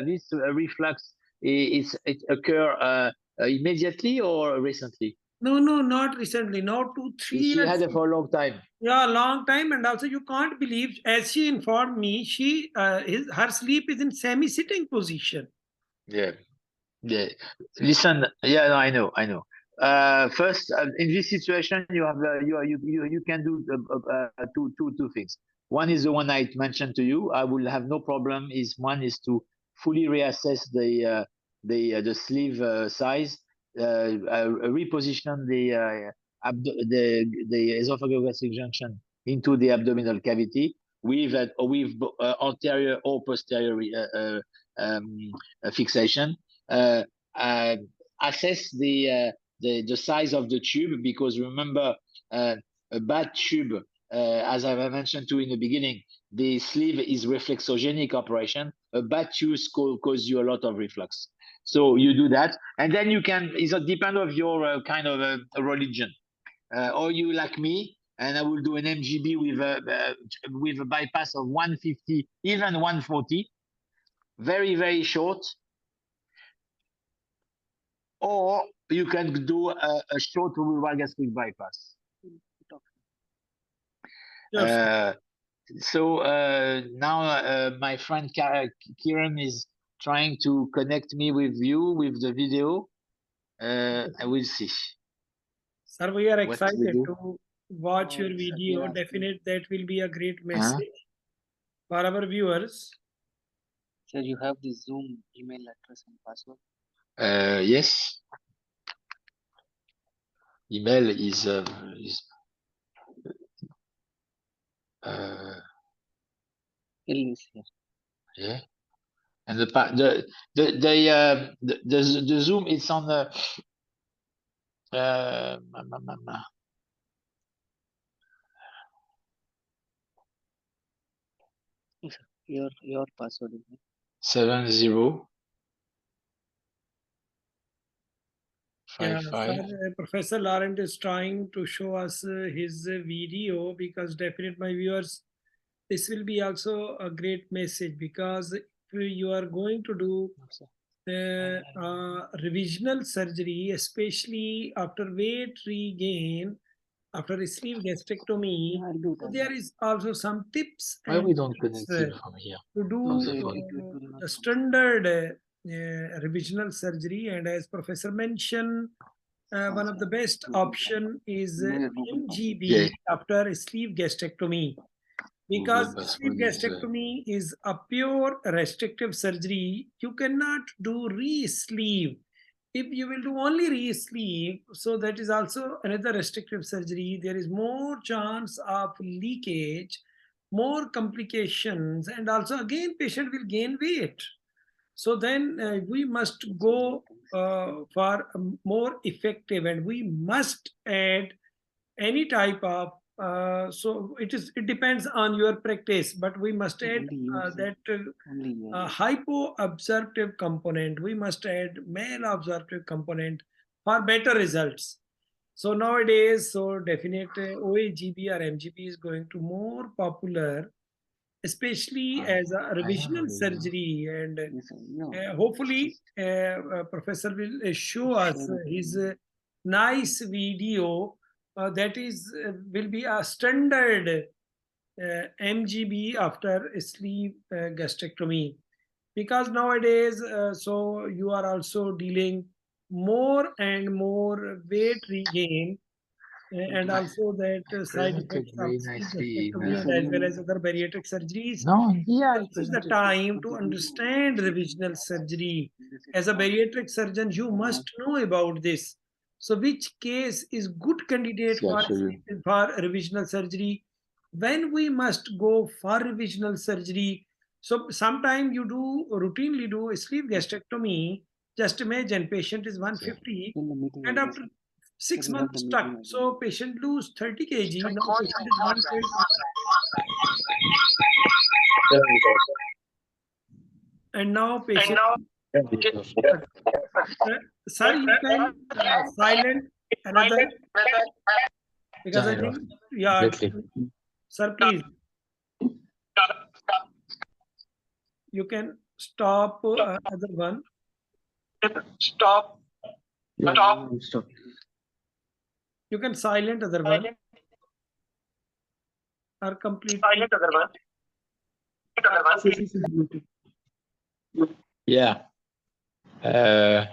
[SPEAKER 2] This reflux it occur immediately or recently?
[SPEAKER 1] No, not recently. Now 2-3 years.
[SPEAKER 2] She had it for a long time.
[SPEAKER 1] Yeah, long time, and also you can't believe, as she informed me, her sleep is in semi-sitting position.
[SPEAKER 2] Yeah. Listen, yeah, no, I know. First, in this situation, you have you can do two things. One is the one I mentioned to you. I will have no problem. One is to fully reassess the sleeve size, reposition the esophageal gastric junction into the abdominal cavity with anterior or posterior fixation. Assess the size of the tube, because remember, a bad tube, as I mentioned to you in the beginning, the sleeve is reflexogenic operation. A bad tube cause you a lot of reflux. So you do that, and then you can. It depends of your kind of a religion, or you like me, and I will do an MGB with a bypass of 150, even 140, very, very short. Or you can do a short rural gastric bypass.
[SPEAKER 1] Yes.
[SPEAKER 2] So now my friend Kieran is trying to connect me with you with the video. I will see.
[SPEAKER 1] Sir, we are excited to watch your video.
[SPEAKER 3] Yes.
[SPEAKER 1] Definitely, that will be a great message for our viewers.
[SPEAKER 3] Sir, you have the Zoom email address and password?
[SPEAKER 2] Yes. Email is yeah, and the Zoom it's on the
[SPEAKER 3] Your password is
[SPEAKER 2] 70
[SPEAKER 1] Yeah,
[SPEAKER 2] 55.
[SPEAKER 1] sir, Professor Laurent is trying to show us his video, because definitely my viewers, this will be also a great message, because if you are going to do revisional surgery, especially after weight regain, after a sleeve gastrectomy.
[SPEAKER 3] Yeah, I'll do
[SPEAKER 1] So
[SPEAKER 3] that.
[SPEAKER 1] there is also some tips
[SPEAKER 2] Why
[SPEAKER 1] and
[SPEAKER 2] we don't
[SPEAKER 1] tricks,
[SPEAKER 2] connect it from here?
[SPEAKER 1] to do
[SPEAKER 2] From the
[SPEAKER 3] It
[SPEAKER 2] phone.
[SPEAKER 3] will not
[SPEAKER 1] the
[SPEAKER 3] come.
[SPEAKER 1] standard revisional surgery. And as Professor mentioned, one of the best option is
[SPEAKER 3] No, Google
[SPEAKER 1] MGB
[SPEAKER 2] Yeah.
[SPEAKER 1] after a sleeve gastrectomy. Because
[SPEAKER 2] Google
[SPEAKER 1] sleeve
[SPEAKER 2] password is,
[SPEAKER 1] gastrectomy is a pure restrictive surgery. You cannot do re-sleeve. If you will do only re-sleeve, so that is also another restrictive surgery. There is more chance of leakage, more complications, and also again patient will gain weight. So then we must go for a more effective, and we must add any type of so it depends on your practice, but we must add
[SPEAKER 3] only use
[SPEAKER 1] that
[SPEAKER 3] only
[SPEAKER 1] hypoabsorptive component. We must add malabsorptive component for better results. So nowadays, so definite OAGB or MGB is going to more popular, especially as a revisional surgery. And hopefully professor will show us his nice video that is will be a standard MGB after a sleeve gastrectomy. Because nowadays so you are also dealing more and more weight regain, and also that side effects of
[SPEAKER 2] very
[SPEAKER 1] sleeve
[SPEAKER 2] nicely.
[SPEAKER 1] gastrectomy and as well as other bariatric surgeries.
[SPEAKER 2] No, yeah,
[SPEAKER 1] This is the time to understand revisional surgery. As a bariatric surgeon, you must know about this. So, which case is good candidate
[SPEAKER 2] see,
[SPEAKER 1] for
[SPEAKER 2] actually.
[SPEAKER 1] revisional surgery? When we must go for revisional surgery? So, sometime you do routinely do a sleeve gastrectomy. Just imagine patient is 150,
[SPEAKER 3] in the meeting.
[SPEAKER 1] and after 6 months stuck. So patient lose 30 kg. Now patient is 120. And now patient. Sir, you can silent another, because I think, yeah, sir, please. You can stop other one.
[SPEAKER 3] Stop.
[SPEAKER 1] You can silent other one. Or complete.
[SPEAKER 3] Silent other one.
[SPEAKER 2] Yeah. Yeah.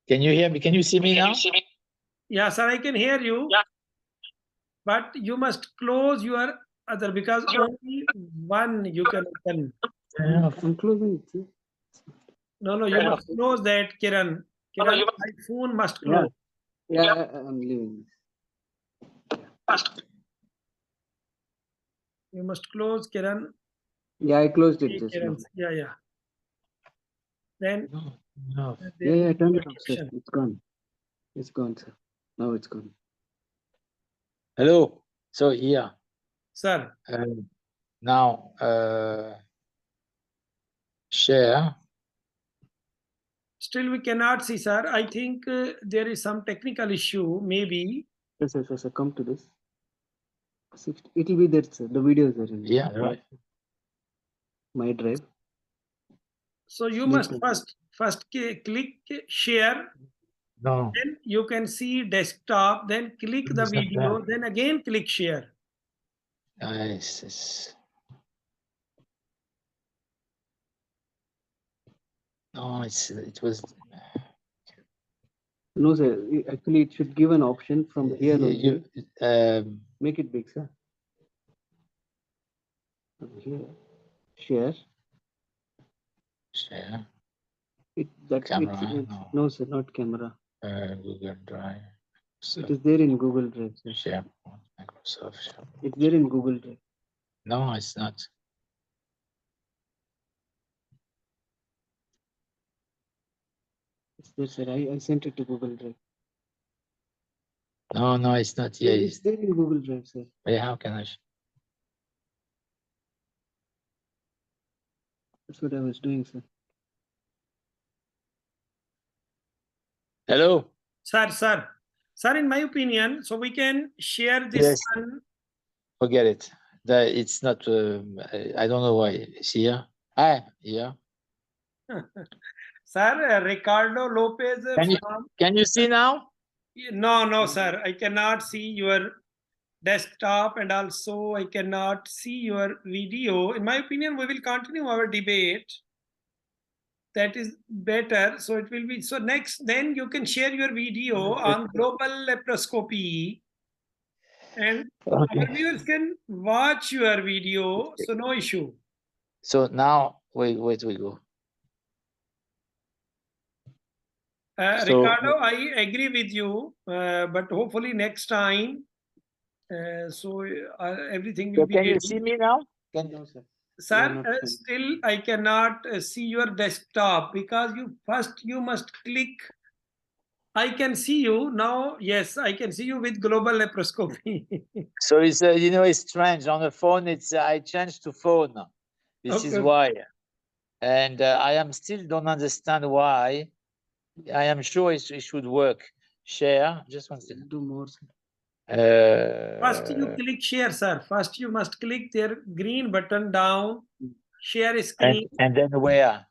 [SPEAKER 2] Can you hear me? Can you see me now?
[SPEAKER 1] Yeah, sir, I can hear you.
[SPEAKER 3] Yeah.
[SPEAKER 1] But you must close your other, because only one you can open.
[SPEAKER 3] I'm closing it.
[SPEAKER 1] No, you must close that, Kiran. Kiran, my phone must close.
[SPEAKER 3] Yeah, I'm leaving.
[SPEAKER 1] You must close, Kiran.
[SPEAKER 3] Yeah, I closed it
[SPEAKER 1] Hey,
[SPEAKER 3] just
[SPEAKER 1] Kiran.
[SPEAKER 3] now.
[SPEAKER 1] Yeah. Then
[SPEAKER 2] No.
[SPEAKER 3] Yeah, I turned it off, sir. It's gone. It's gone, sir. Now it's gone.
[SPEAKER 2] Hello. So here.
[SPEAKER 1] Sir.
[SPEAKER 2] Now share.
[SPEAKER 1] Still we cannot see, sir. I think there is some technical issue, maybe.
[SPEAKER 3] Yes, sir. Come to this. It will be there, sir. The video is there.
[SPEAKER 2] Yeah, right.
[SPEAKER 3] My drive.
[SPEAKER 1] So you must first click share.
[SPEAKER 2] No.
[SPEAKER 1] Then you can see desktop. Then click the video. Then again click share.
[SPEAKER 2] Nice. No, it was.
[SPEAKER 3] No, sir. Actually, it should give an option from here. Make it big, sir. Here, share.
[SPEAKER 2] Share.
[SPEAKER 3] Camera. No, sir, not camera.
[SPEAKER 2] Google Drive.
[SPEAKER 3] It is there in Google Drive, sir.
[SPEAKER 2] Share. Microsoft.
[SPEAKER 3] It's there in Google Drive.
[SPEAKER 2] No, it's not.
[SPEAKER 3] It's there, sir. I sent it to Google Drive.
[SPEAKER 2] No, it's not. Yeah,
[SPEAKER 3] it's there in Google Drive, sir.
[SPEAKER 2] Yeah, how can I?
[SPEAKER 3] That's what I was doing, sir.
[SPEAKER 2] Hello.
[SPEAKER 1] Sir, in my opinion, so we can share this one.
[SPEAKER 2] Forget it. It's not. I don't know why it's here. Yeah.
[SPEAKER 1] Sir, Ricardo Lopez from...
[SPEAKER 2] Can you see now?
[SPEAKER 1] No, sir. I cannot see your desktop, and also I cannot see your video. In my opinion, we will continue our debate. That is better. So it will be, so next, then you can share your video on global laparoscopy, and our viewers can watch your video. So no issue.
[SPEAKER 2] So now, wait, we go.
[SPEAKER 1] Ricardo, I agree with you, but hopefully next time, everything will be
[SPEAKER 2] Can
[SPEAKER 1] ready.
[SPEAKER 2] you see me now?
[SPEAKER 3] No, sir.
[SPEAKER 1] Sir, still I cannot see your desktop, because you must click. I can see you now. Yes, I can see you with global laparoscopy.
[SPEAKER 2] So it's it's strange on the phone. It's I changed to phone. This is why, and I am still don't understand why. I am sure it should work. Share. Just one second.
[SPEAKER 3] Do more, sir.
[SPEAKER 1] First you click share, sir. First you must click their green button down, share screen.
[SPEAKER 2] And then where?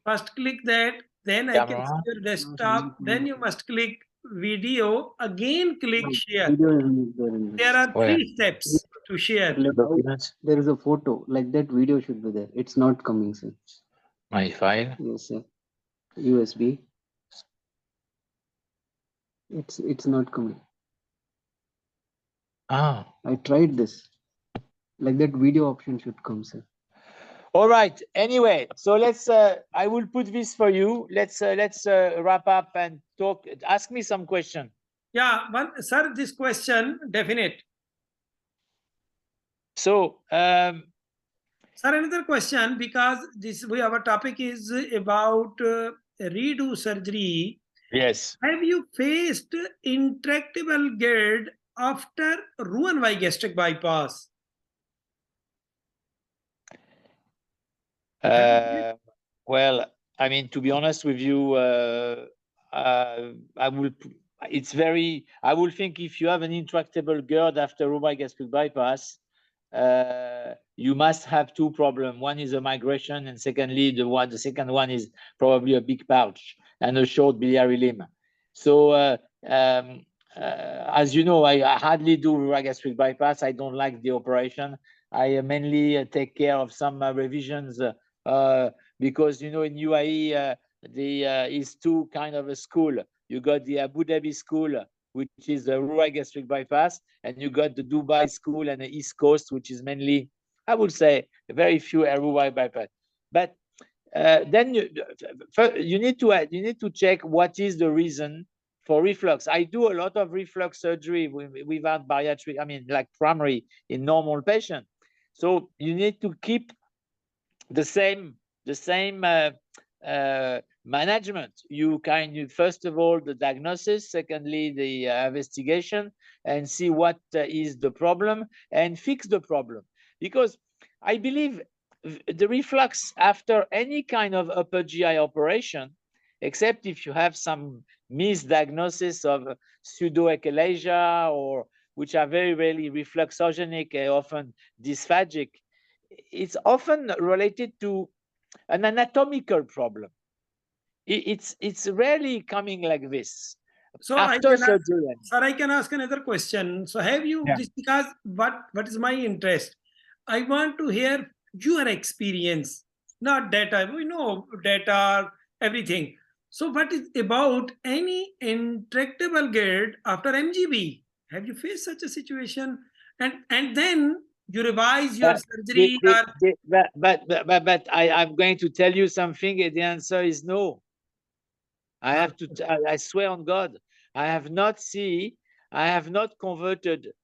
[SPEAKER 1] First click that, then I can see your desktop. Then you must click video, again click share. There are 3 steps to share.
[SPEAKER 3] There is a photo, like that video should be there. It's not coming, sir.
[SPEAKER 2] My file?
[SPEAKER 3] Yes, sir. USB. It's not coming.
[SPEAKER 2] Ah.
[SPEAKER 3] I tried this. Like that video option should come, sir.
[SPEAKER 2] All right. Anyway, so let's. I will put this for you. Let's wrap up and talk. Ask me some question.
[SPEAKER 1] Yeah, sir. This question definite.
[SPEAKER 2] So,
[SPEAKER 1] sir, another question, because our topic is about redo surgery.
[SPEAKER 2] Yes.
[SPEAKER 1] Have you faced intractable GERD after Roux-en-Y gastric bypass?
[SPEAKER 2] Well, I mean, to be honest with you, I will. It's very. I will think if you have an intractable GERD after Roux-en-Y gastric bypass, you must have 2 problems. One is a migration, and secondly, the second one is probably a big pouch and a short biliary limb. So, as you know, I hardly do Roux-en-Y gastric bypass. I don't like the operation. I mainly take care of some revisions because in UAE is 2 kind of a school. You got the Abu Dhabi school, which is the Roux-en-Y gastric bypass, and you got the Dubai school and the East Coast, which is mainly, I would say, very few Roux-en-Y bypass. But then you need to check what is the reason for reflux. I do a lot of reflux surgery without bariatric, I mean, like primary in normal patients. So you need to keep the same management. You first of all the diagnosis, secondly the investigation, and see what is the problem and fix the problem. Because I believe the reflux after any kind of upper GI operation, except if you have some misdiagnosis of pseudoachalasia, or which are very rarely refluxogenic, often dysphagic, it's often related to an anatomical problem. It's rarely coming like this.
[SPEAKER 1] So
[SPEAKER 2] after surgery.
[SPEAKER 1] Sir, I can ask another question. So have you, this, because what is my interest? I want to hear your experience, not data. We know data, everything. So what is about any intractable GERD after MGB? Have you faced such a situation? And then you revise your surgery?
[SPEAKER 2] But I'm going to tell you something. The answer is no. I have to. I swear on God, I have not converted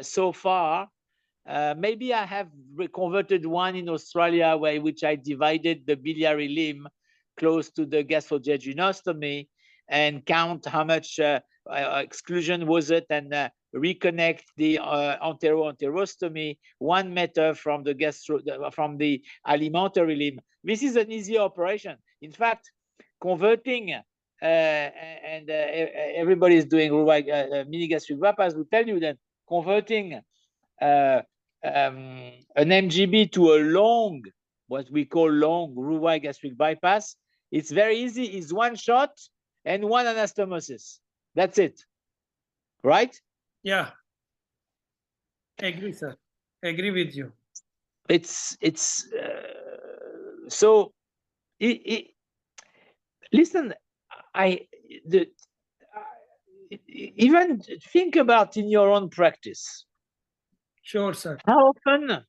[SPEAKER 2] so far. Maybe I have converted one in Australia, which I divided the biliary limb close to the gastrojejunostomy and count how much exclusion was it, and reconnect the enterostomy 1 meter from the alimentary limb. This is an easy operation. In fact, converting and everybody is doing mini gastric bypass will tell you that converting an MGB to a long
[SPEAKER 4] what we call long Roux-en-Y gastric bypass, it's very easy. It's one shot and one anastomosis. That's it. Right?
[SPEAKER 1] Yeah. Agree, sir. Agree with you.
[SPEAKER 4] So listen, even think about in your own practice.
[SPEAKER 1] Sure, sir.
[SPEAKER 4] How often,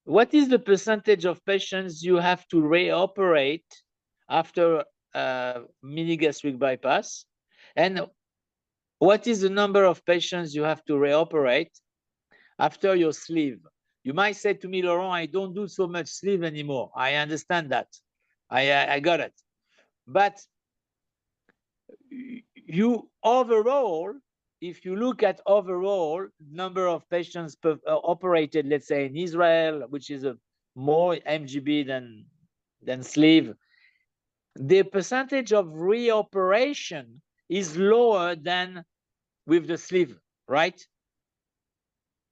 [SPEAKER 4] what is the percentage of patients you have to reoperate after mini gastric bypass? And what is the number of patients you have to reoperate after your sleeve? You might say to me, Laurent, I don't do so much sleeve anymore. I understand that. I got it. But you overall, if you look at overall number of patients operated, let's say in Israel, which is a more MGB than sleeve, the percentage of reoperation is lower than with the sleeve, right?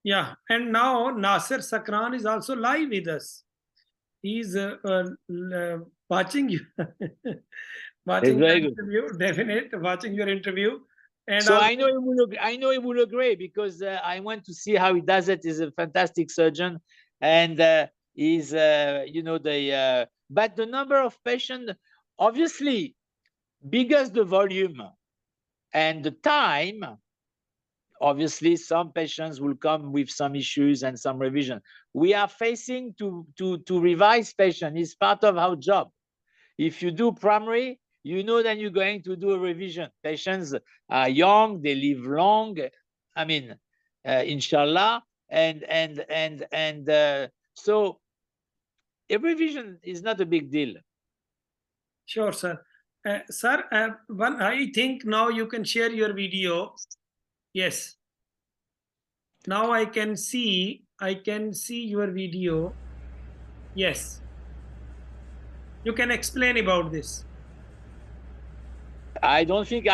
[SPEAKER 1] Yeah, and now Nasser Sakran is also live with us. He's watching you, watching your interview. Definite, watching your interview. And
[SPEAKER 4] so I know he will agree because I went to see how he does it. He's a fantastic surgeon, and he's you know but the number of patients, obviously, bigger the volume and the time. Obviously, some patients will come with some issues and some revision. We are facing to revise patients. It's part of our job. If you do primary, you know that you're going to do a revision. Patients are young, they live long. I mean, inshallah, so a revision is not a big deal.
[SPEAKER 1] Sure, sir. Sir, I think now you can share your video. Yes. Now I can see your video. Yes. You can explain about this.
[SPEAKER 4] I don't think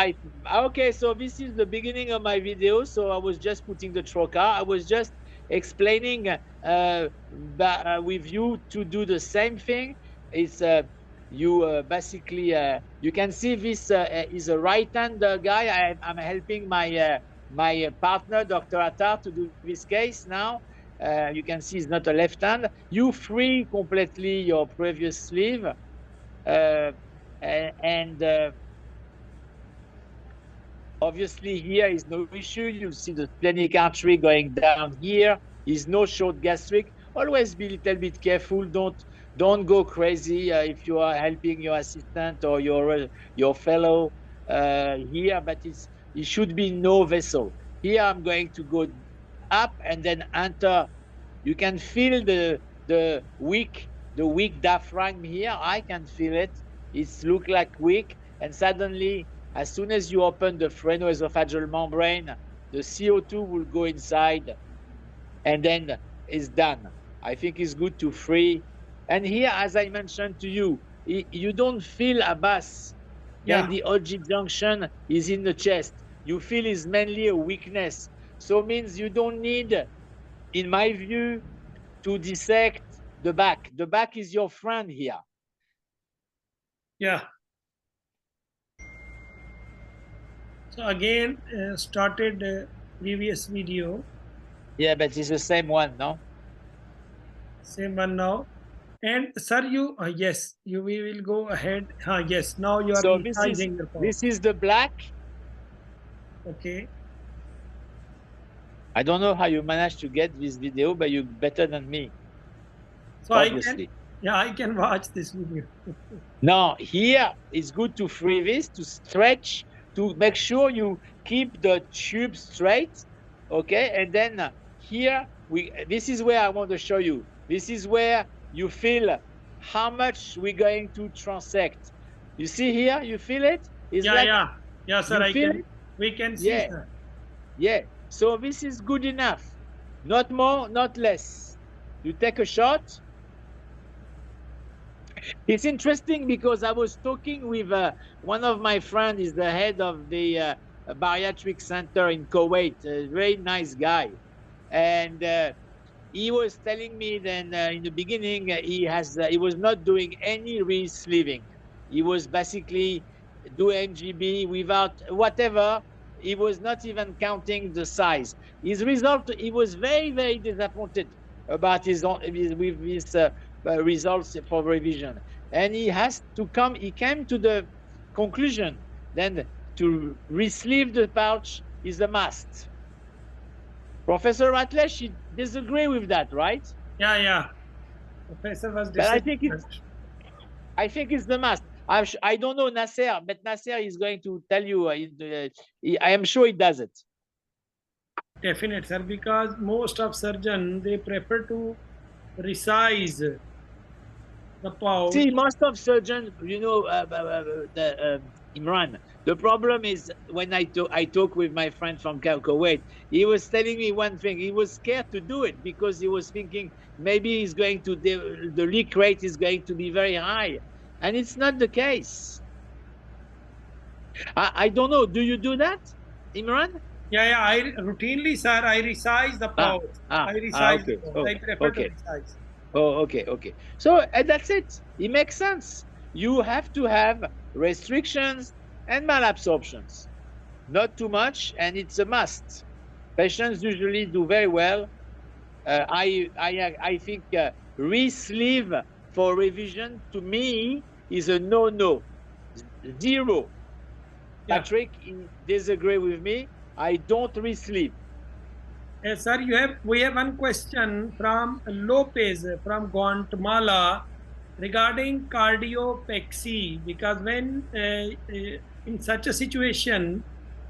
[SPEAKER 4] okay, so this is the beginning of my video. So I was just putting the trocar. I was just explaining with you to do the same thing. It's you basically you can see this is a right-hand guy. I'm helping my partner, Dr. Attar, to do this case now. You can see it's not a left hand. You free completely your previous sleeve, obviously here is no issue. You see the splenic artery going down here. Is no short gastric. Always be a little bit careful. Don't go crazy if you are helping your assistant or your fellow here. But it should be no vessel. Here I'm going to go up and then enter. You can feel the weak diaphragm here. I can feel it. It's look like weak, and suddenly, as soon as you open the phrenoesophageal membrane, the CO2 will go inside, and then it's done. I think it's good to free. And here, as I mentioned to you, you don't feel Abbas. Then the OG junction is in the chest. You feel is mainly a weakness. So it means you don't need, in my view, to dissect the back. The back is your friend here.
[SPEAKER 1] Yeah. So again, started previous video.
[SPEAKER 4] Yeah, but it's the same one, no?
[SPEAKER 1] Same one now. And sir, you yes, we will go ahead. Yes, now you are resizing your phone.
[SPEAKER 4] This is the black.
[SPEAKER 1] Okay.
[SPEAKER 4] I don't know how you managed to get this video, but you're better than me.
[SPEAKER 1] So obviously. I can watch this video.
[SPEAKER 4] Now, here it's good to free this, to stretch, to make sure you keep the tube straight, okay? And then here, this is where I want to show you. This is where you feel how much we're going to transect. You see here, you feel it?
[SPEAKER 1] It's yeah, sir, we can see, sir.
[SPEAKER 4] Yeah, so this is good enough. Not more, not less. You take a shot. It's interesting because I was talking with one of my friends, is the head of the bariatric center in Kuwait, a very nice guy. And he was telling me then in the beginning he was not doing any re-sleeving. He was basically doing MGB without whatever. He was not even counting the size. His result, he was very, very disappointed about his results for revision. And he came to the conclusion then to re-sleeve the pouch is a must. Professor Rattler, she disagree with that, right?
[SPEAKER 1] Yeah. Professor was
[SPEAKER 4] But
[SPEAKER 1] disagreement.
[SPEAKER 4] I think it's the must. I don't know Nasser, but Nasser is going to tell you. I am sure he does it.
[SPEAKER 1] Definite, sir, because most of surgeons, they prefer to resize the pouch.
[SPEAKER 4] See, most of surgeons, Imran, the problem is when I talk with my friend from Kuwait, he was telling me one thing. He was scared to do it because he was thinking maybe he's going to, the leak rate is going to be very high. And it's not the case. I don't know. Do you do that, Imran?
[SPEAKER 1] Yeah. I routinely, sir, I resize the pouch. I resize
[SPEAKER 4] okay.
[SPEAKER 1] the pouch. I prefer to resize.
[SPEAKER 4] Oh, okay. So that's it. It makes sense. You have to have restrictions and malabsorptions. Not too much, and it's a must. Patients usually do very well. I think re-sleeve for revision to me is a no-no. Zero.
[SPEAKER 1] Yeah.
[SPEAKER 4] Patrick disagree with me. I don't re-sleeve.
[SPEAKER 1] Yes, sir, we have one question from Lopez from Guatemala regarding cardiopexy, because when in such a situation,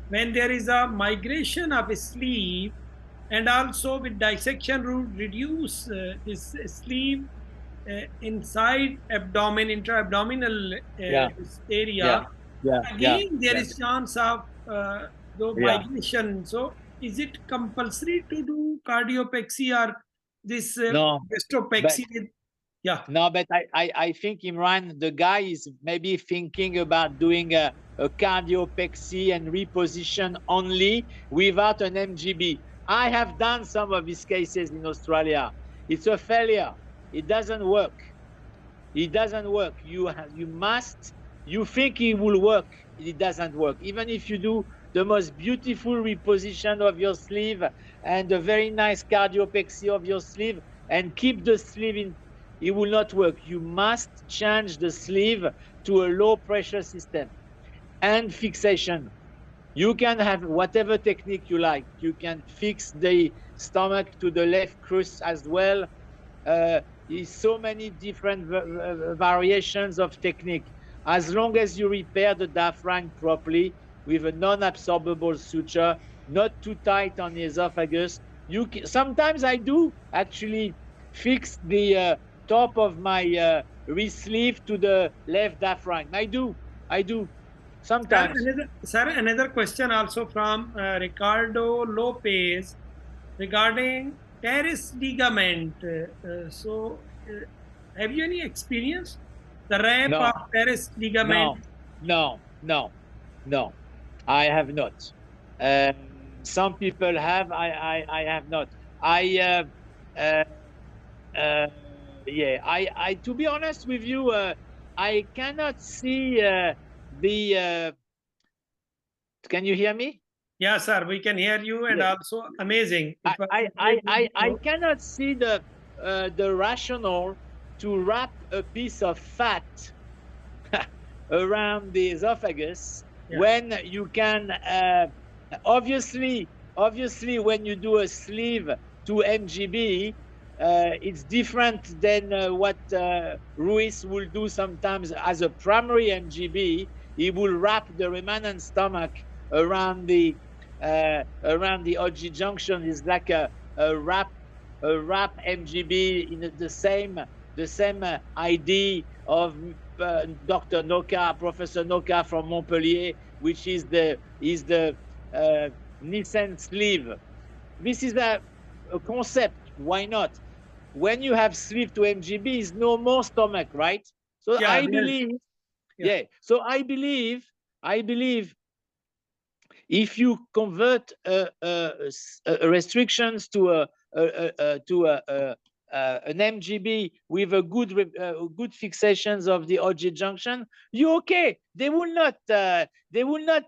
[SPEAKER 1] when there is a migration of a sleeve and also with dissection route reduce this sleeve inside abdomen, intra-abdominal area, again there is chance of the migration. So is it compulsory to do cardiopexy or this gastropexy?
[SPEAKER 4] No, but I think, Imran, the guy is maybe thinking about doing a cardiopexy and reposition only without an MGB. I have done some of these cases in Australia. It's a failure. It doesn't work. It doesn't work. You think it will work. It doesn't work. Even if you do the most beautiful reposition of your sleeve and a very nice cardiopexy of your sleeve and keep the sleeve in, it will not work. You must change the sleeve to a low pressure system and fixation. You can have whatever technique you like. You can fix the stomach to the left crus as well. There's so many different variations of technique. As long as you repair the diaphragm properly with a non-absorbable suture, not too tight on the esophagus. Sometimes I do actually fix the top of my re-sleeve to the left diaphragm. I do. Sometimes.
[SPEAKER 1] Sir, another question also from Ricardo Lopez regarding teres ligament. Have you any experience? The wrap of teres ligament?
[SPEAKER 4] No. I have not. Some people have. I have not. To be honest with you, I cannot see the. Can you hear me?
[SPEAKER 1] Yeah, sir, we can hear you, and also amazing.
[SPEAKER 4] I cannot see the rationale to wrap a piece of fat around the esophagus when you can obviously when you do a sleeve to MGB, it's different than what Ruiz will do sometimes as a primary MGB. He will wrap the remnant stomach around the OG junction. Is like a wrap MGB in the same idea of Dr. Noka, Professor Noka from Montpellier, which is the Nissen sleeve. This is a concept. Why not? When you have sleeve to MGB, is no more stomach, right? So I believe, So I believe if you convert restrictions to an MGB with a good fixations of the Auger junction, you're okay. They will not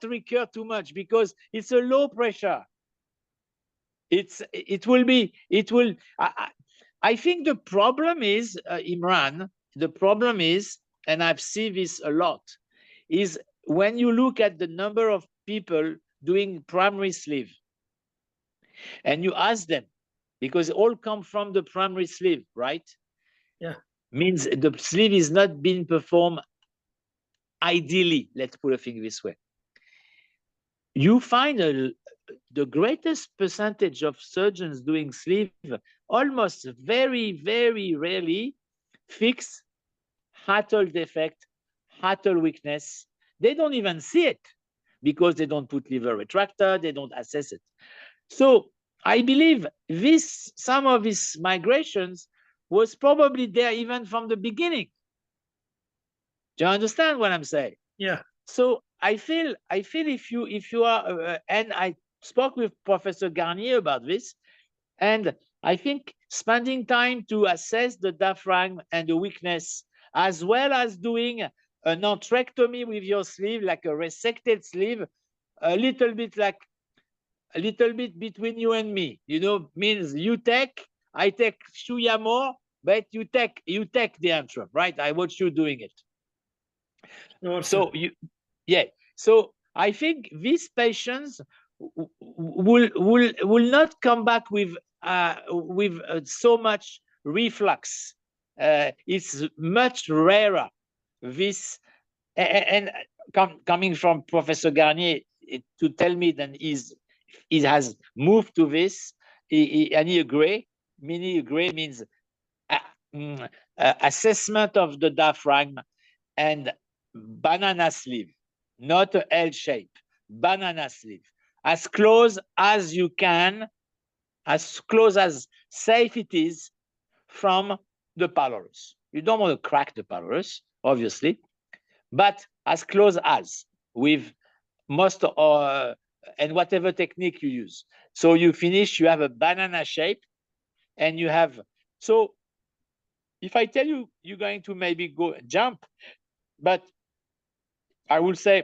[SPEAKER 4] recur too much because it's a low pressure. I think the problem is, Imran, the problem is, and I've seen this a lot, is when you look at the number of people doing primary sleeve and you ask them, because all come from the primary sleeve, right?
[SPEAKER 1] Yeah.
[SPEAKER 4] Means the sleeve is not being performed ideally, let's put a thing this way. You find the greatest percentage of surgeons doing sleeve almost very, very rarely fix Hattel defect, Hattel weakness. They don't even see it because they don't put liver retractor, they don't assess it. So I believe some of these migrations was probably there even from the beginning. Do you understand what I'm saying?
[SPEAKER 1] Yeah.
[SPEAKER 4] So I feel if you are, and I spoke with Professor Garnier about this, and I think spending time to assess the diaphragm and the weakness, as well as doing an arthrectomy with your sleeve, like a resected sleeve, a little bit between you and me, means you take, I take Shuya more, but you take the antrum, right? I watch you doing it. So so I think these patients will not come back with so much reflux. It's much rarer. This and coming from Professor Garnier to tell me that he has moved to this, and he agree. He means assessment of the diaphragm and banana sleeve, not a L shape, banana sleeve, as close as you can, as close as safe it is from the pylorus. You don't want to crack the pylorus, obviously, but as close as, with most and whatever technique you use. So you finish, you have a banana shape, and you have, so if I tell you, you're going to maybe go jump, but I will say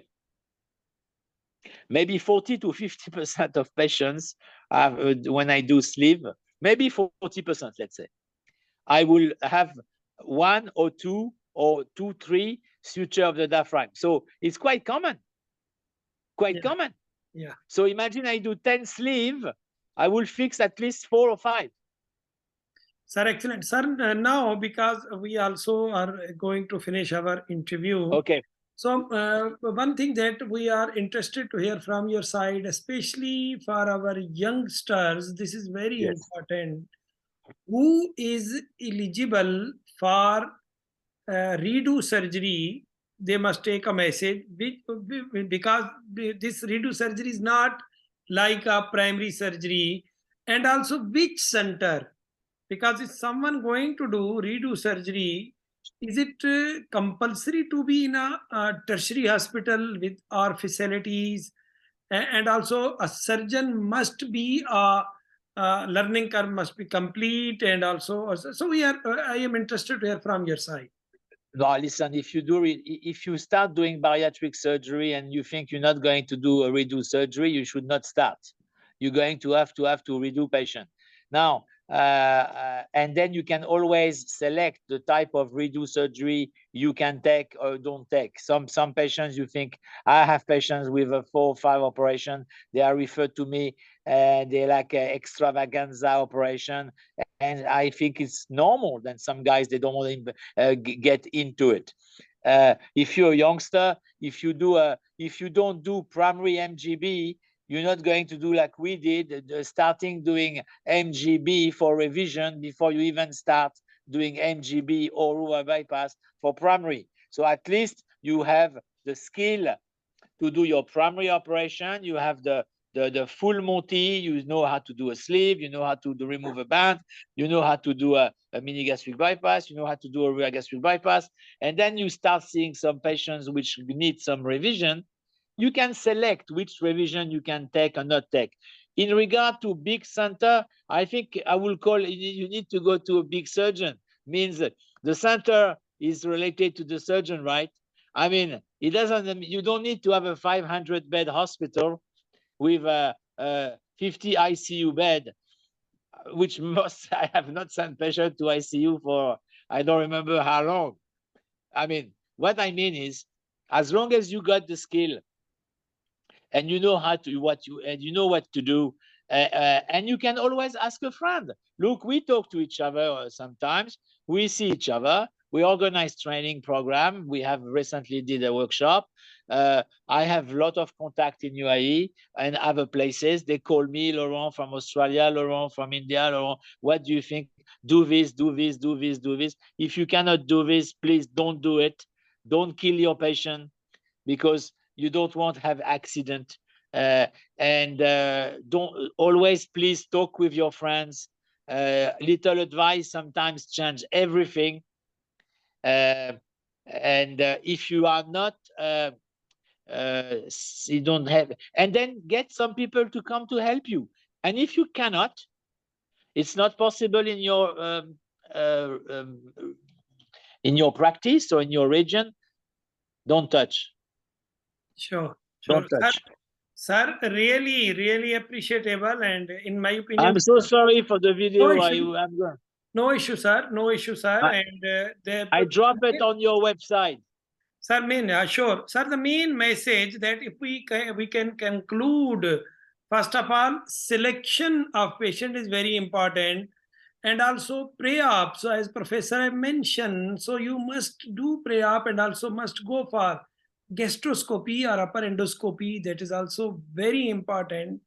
[SPEAKER 4] maybe 40 to 50% of patients, when I do sleeve, maybe 40%, let's say, I will have 1 or 2 or 2, 3 suture of the diaphragm. So it's quite common, common.
[SPEAKER 1] Yeah.
[SPEAKER 4] So imagine I do 10 sleeve, I will fix at least 4 or 5.
[SPEAKER 1] Sir, excellent. Sir, now because we also are going to finish our interview.
[SPEAKER 4] Okay.
[SPEAKER 1] So one thing that we are interested to hear from your side, especially for our youngsters, this is very important. Who is eligible for redo surgery? They must take a message, because this redo surgery is not like a primary surgery, and also which center. Because if someone going to do redo surgery, is it compulsory to be in a tertiary hospital with our facilities? And also a surgeon must be learning curve must be complete, and also so I am interested to hear from your side.
[SPEAKER 4] No, listen, if you start doing bariatric surgery and you think you're not going to do a redo surgery, you should not start. You're going to have to redo patient. Now, and then you can always select the type of redo surgery you can take or don't take. Some patients, you think, I have patients with a 4 or 5 operation, they are referred to me, they like an extravaganza operation, and I think it's normal. Then some guys, they don't want to get into it. If you're a youngster, if you don't do primary MGB, you're not going to do like we did, starting doing MGB for revision before you even start doing MGB or Ruhr bypass for primary. So at least you have the skill to do your primary operation. You have the full Monty. You know how to do a sleeve. You know how to remove a band. You know how to do a mini gastric bypass. You know how to do a rear gastric bypass. And then you start seeing some patients which need some revision. You can select which revision you can take or not take. In regard to big center, I think I will call you need to go to a big surgeon. Means the center is related to the surgeon, right? I mean, it doesn't. You don't need to have a 500-bed hospital with a 50 ICU bed, which I have not sent patient to ICU for I don't remember how long. I mean, what I mean is, as long as you got the skill and you know how to you know what to do, and you can always ask a friend. Look, we talk to each other sometimes. We see each other. We organize training program. We have recently did a workshop. I have a lot of contact in UAE and other places. They call me, Laurent from Australia, Laurent from India, Laurent, what do you think? Do this, do this, do this, do this. If you cannot do this, please don't do it. Don't kill your patient, because you don't want to have accident. Don't always, please talk with your friends. Little advice sometimes change everything. If you are not, you don't have, and then get some people to come to help you. And if you cannot, it's not possible in your practice or in your region, don't touch.
[SPEAKER 1] Sure.
[SPEAKER 4] Don't touch.
[SPEAKER 1] Sir, really, really appreciable. And in my opinion,
[SPEAKER 4] I'm so sorry for the video.
[SPEAKER 1] No issue, sir. No issue, sir.
[SPEAKER 4] I drop it on your website.
[SPEAKER 1] Sir, sure. Sir, the main message that if we can conclude, first of all, selection of patient is very important. And also pre-op. So as Professor mentioned, so you must do pre-op and also must go for gastroscopy or upper endoscopy. That is also very important.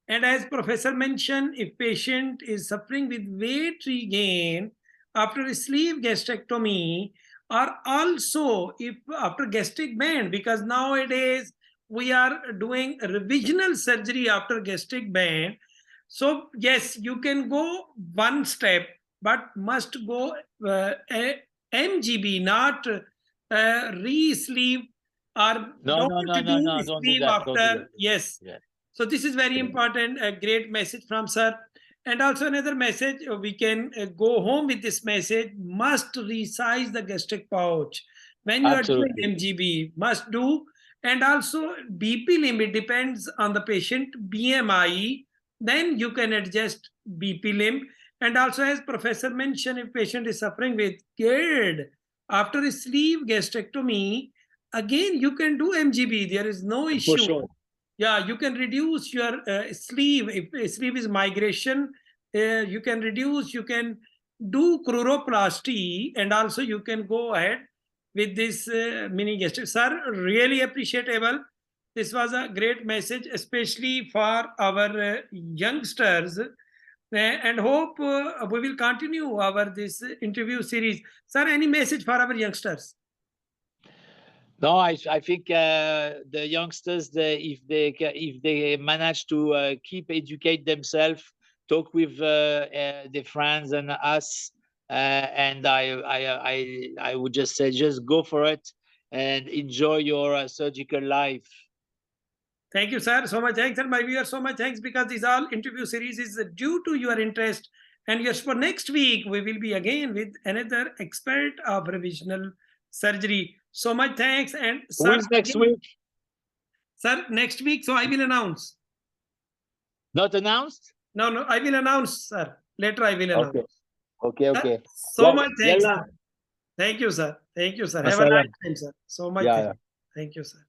[SPEAKER 1] And as Professor mentioned, if patient is suffering with weight regain after a sleeve gastrectomy, or also if after gastric band, because nowadays we are doing revisional surgery after gastric band. So yes, you can go one step, but must go MGB, not re-sleeve or
[SPEAKER 4] don't do that.
[SPEAKER 1] Yes. Yeah. So this is very important, a great message from sir. And also another message, we can go home with this message, must resize the gastric pouch. When you are doing MGB, must do. And also BP limit depends on the patient BMI, then you can adjust BP limb. And also as Professor mentioned, if patient is suffering with GERD after a sleeve gastrectomy, again, you can do MGB. There is no issue. For sure. Yeah, you can reduce your sleeve. If sleeve is migration, you can reduce, you can do cruroplasty, and also you can go ahead with this mini gastric. Sir, really appreciable. This was a great message, especially for our youngsters. And hope we will continue this interview series. Sir, any message for our youngsters?
[SPEAKER 4] No, I think the youngsters, if they manage to keep educate themselves, talk with their friends and us, and I would just say, just go for it and enjoy your surgical life.
[SPEAKER 1] Thank you, sir. So much thanks, and my viewers, so much thanks, because this all interview series is due to your interest. And yes, for next week, we will be again with another expert of revisional surgery. So much thanks. And
[SPEAKER 4] sir, who's next week?
[SPEAKER 1] Sir, next week, so I will announce.
[SPEAKER 4] Not announced?
[SPEAKER 1] No, I will announce, sir. Later I will announce.
[SPEAKER 4] Okay.
[SPEAKER 1] Sir, so much thanks. Thank you, sir. Thank you, sir. Have a nice time, sir. So much thanks. Thank you, sir.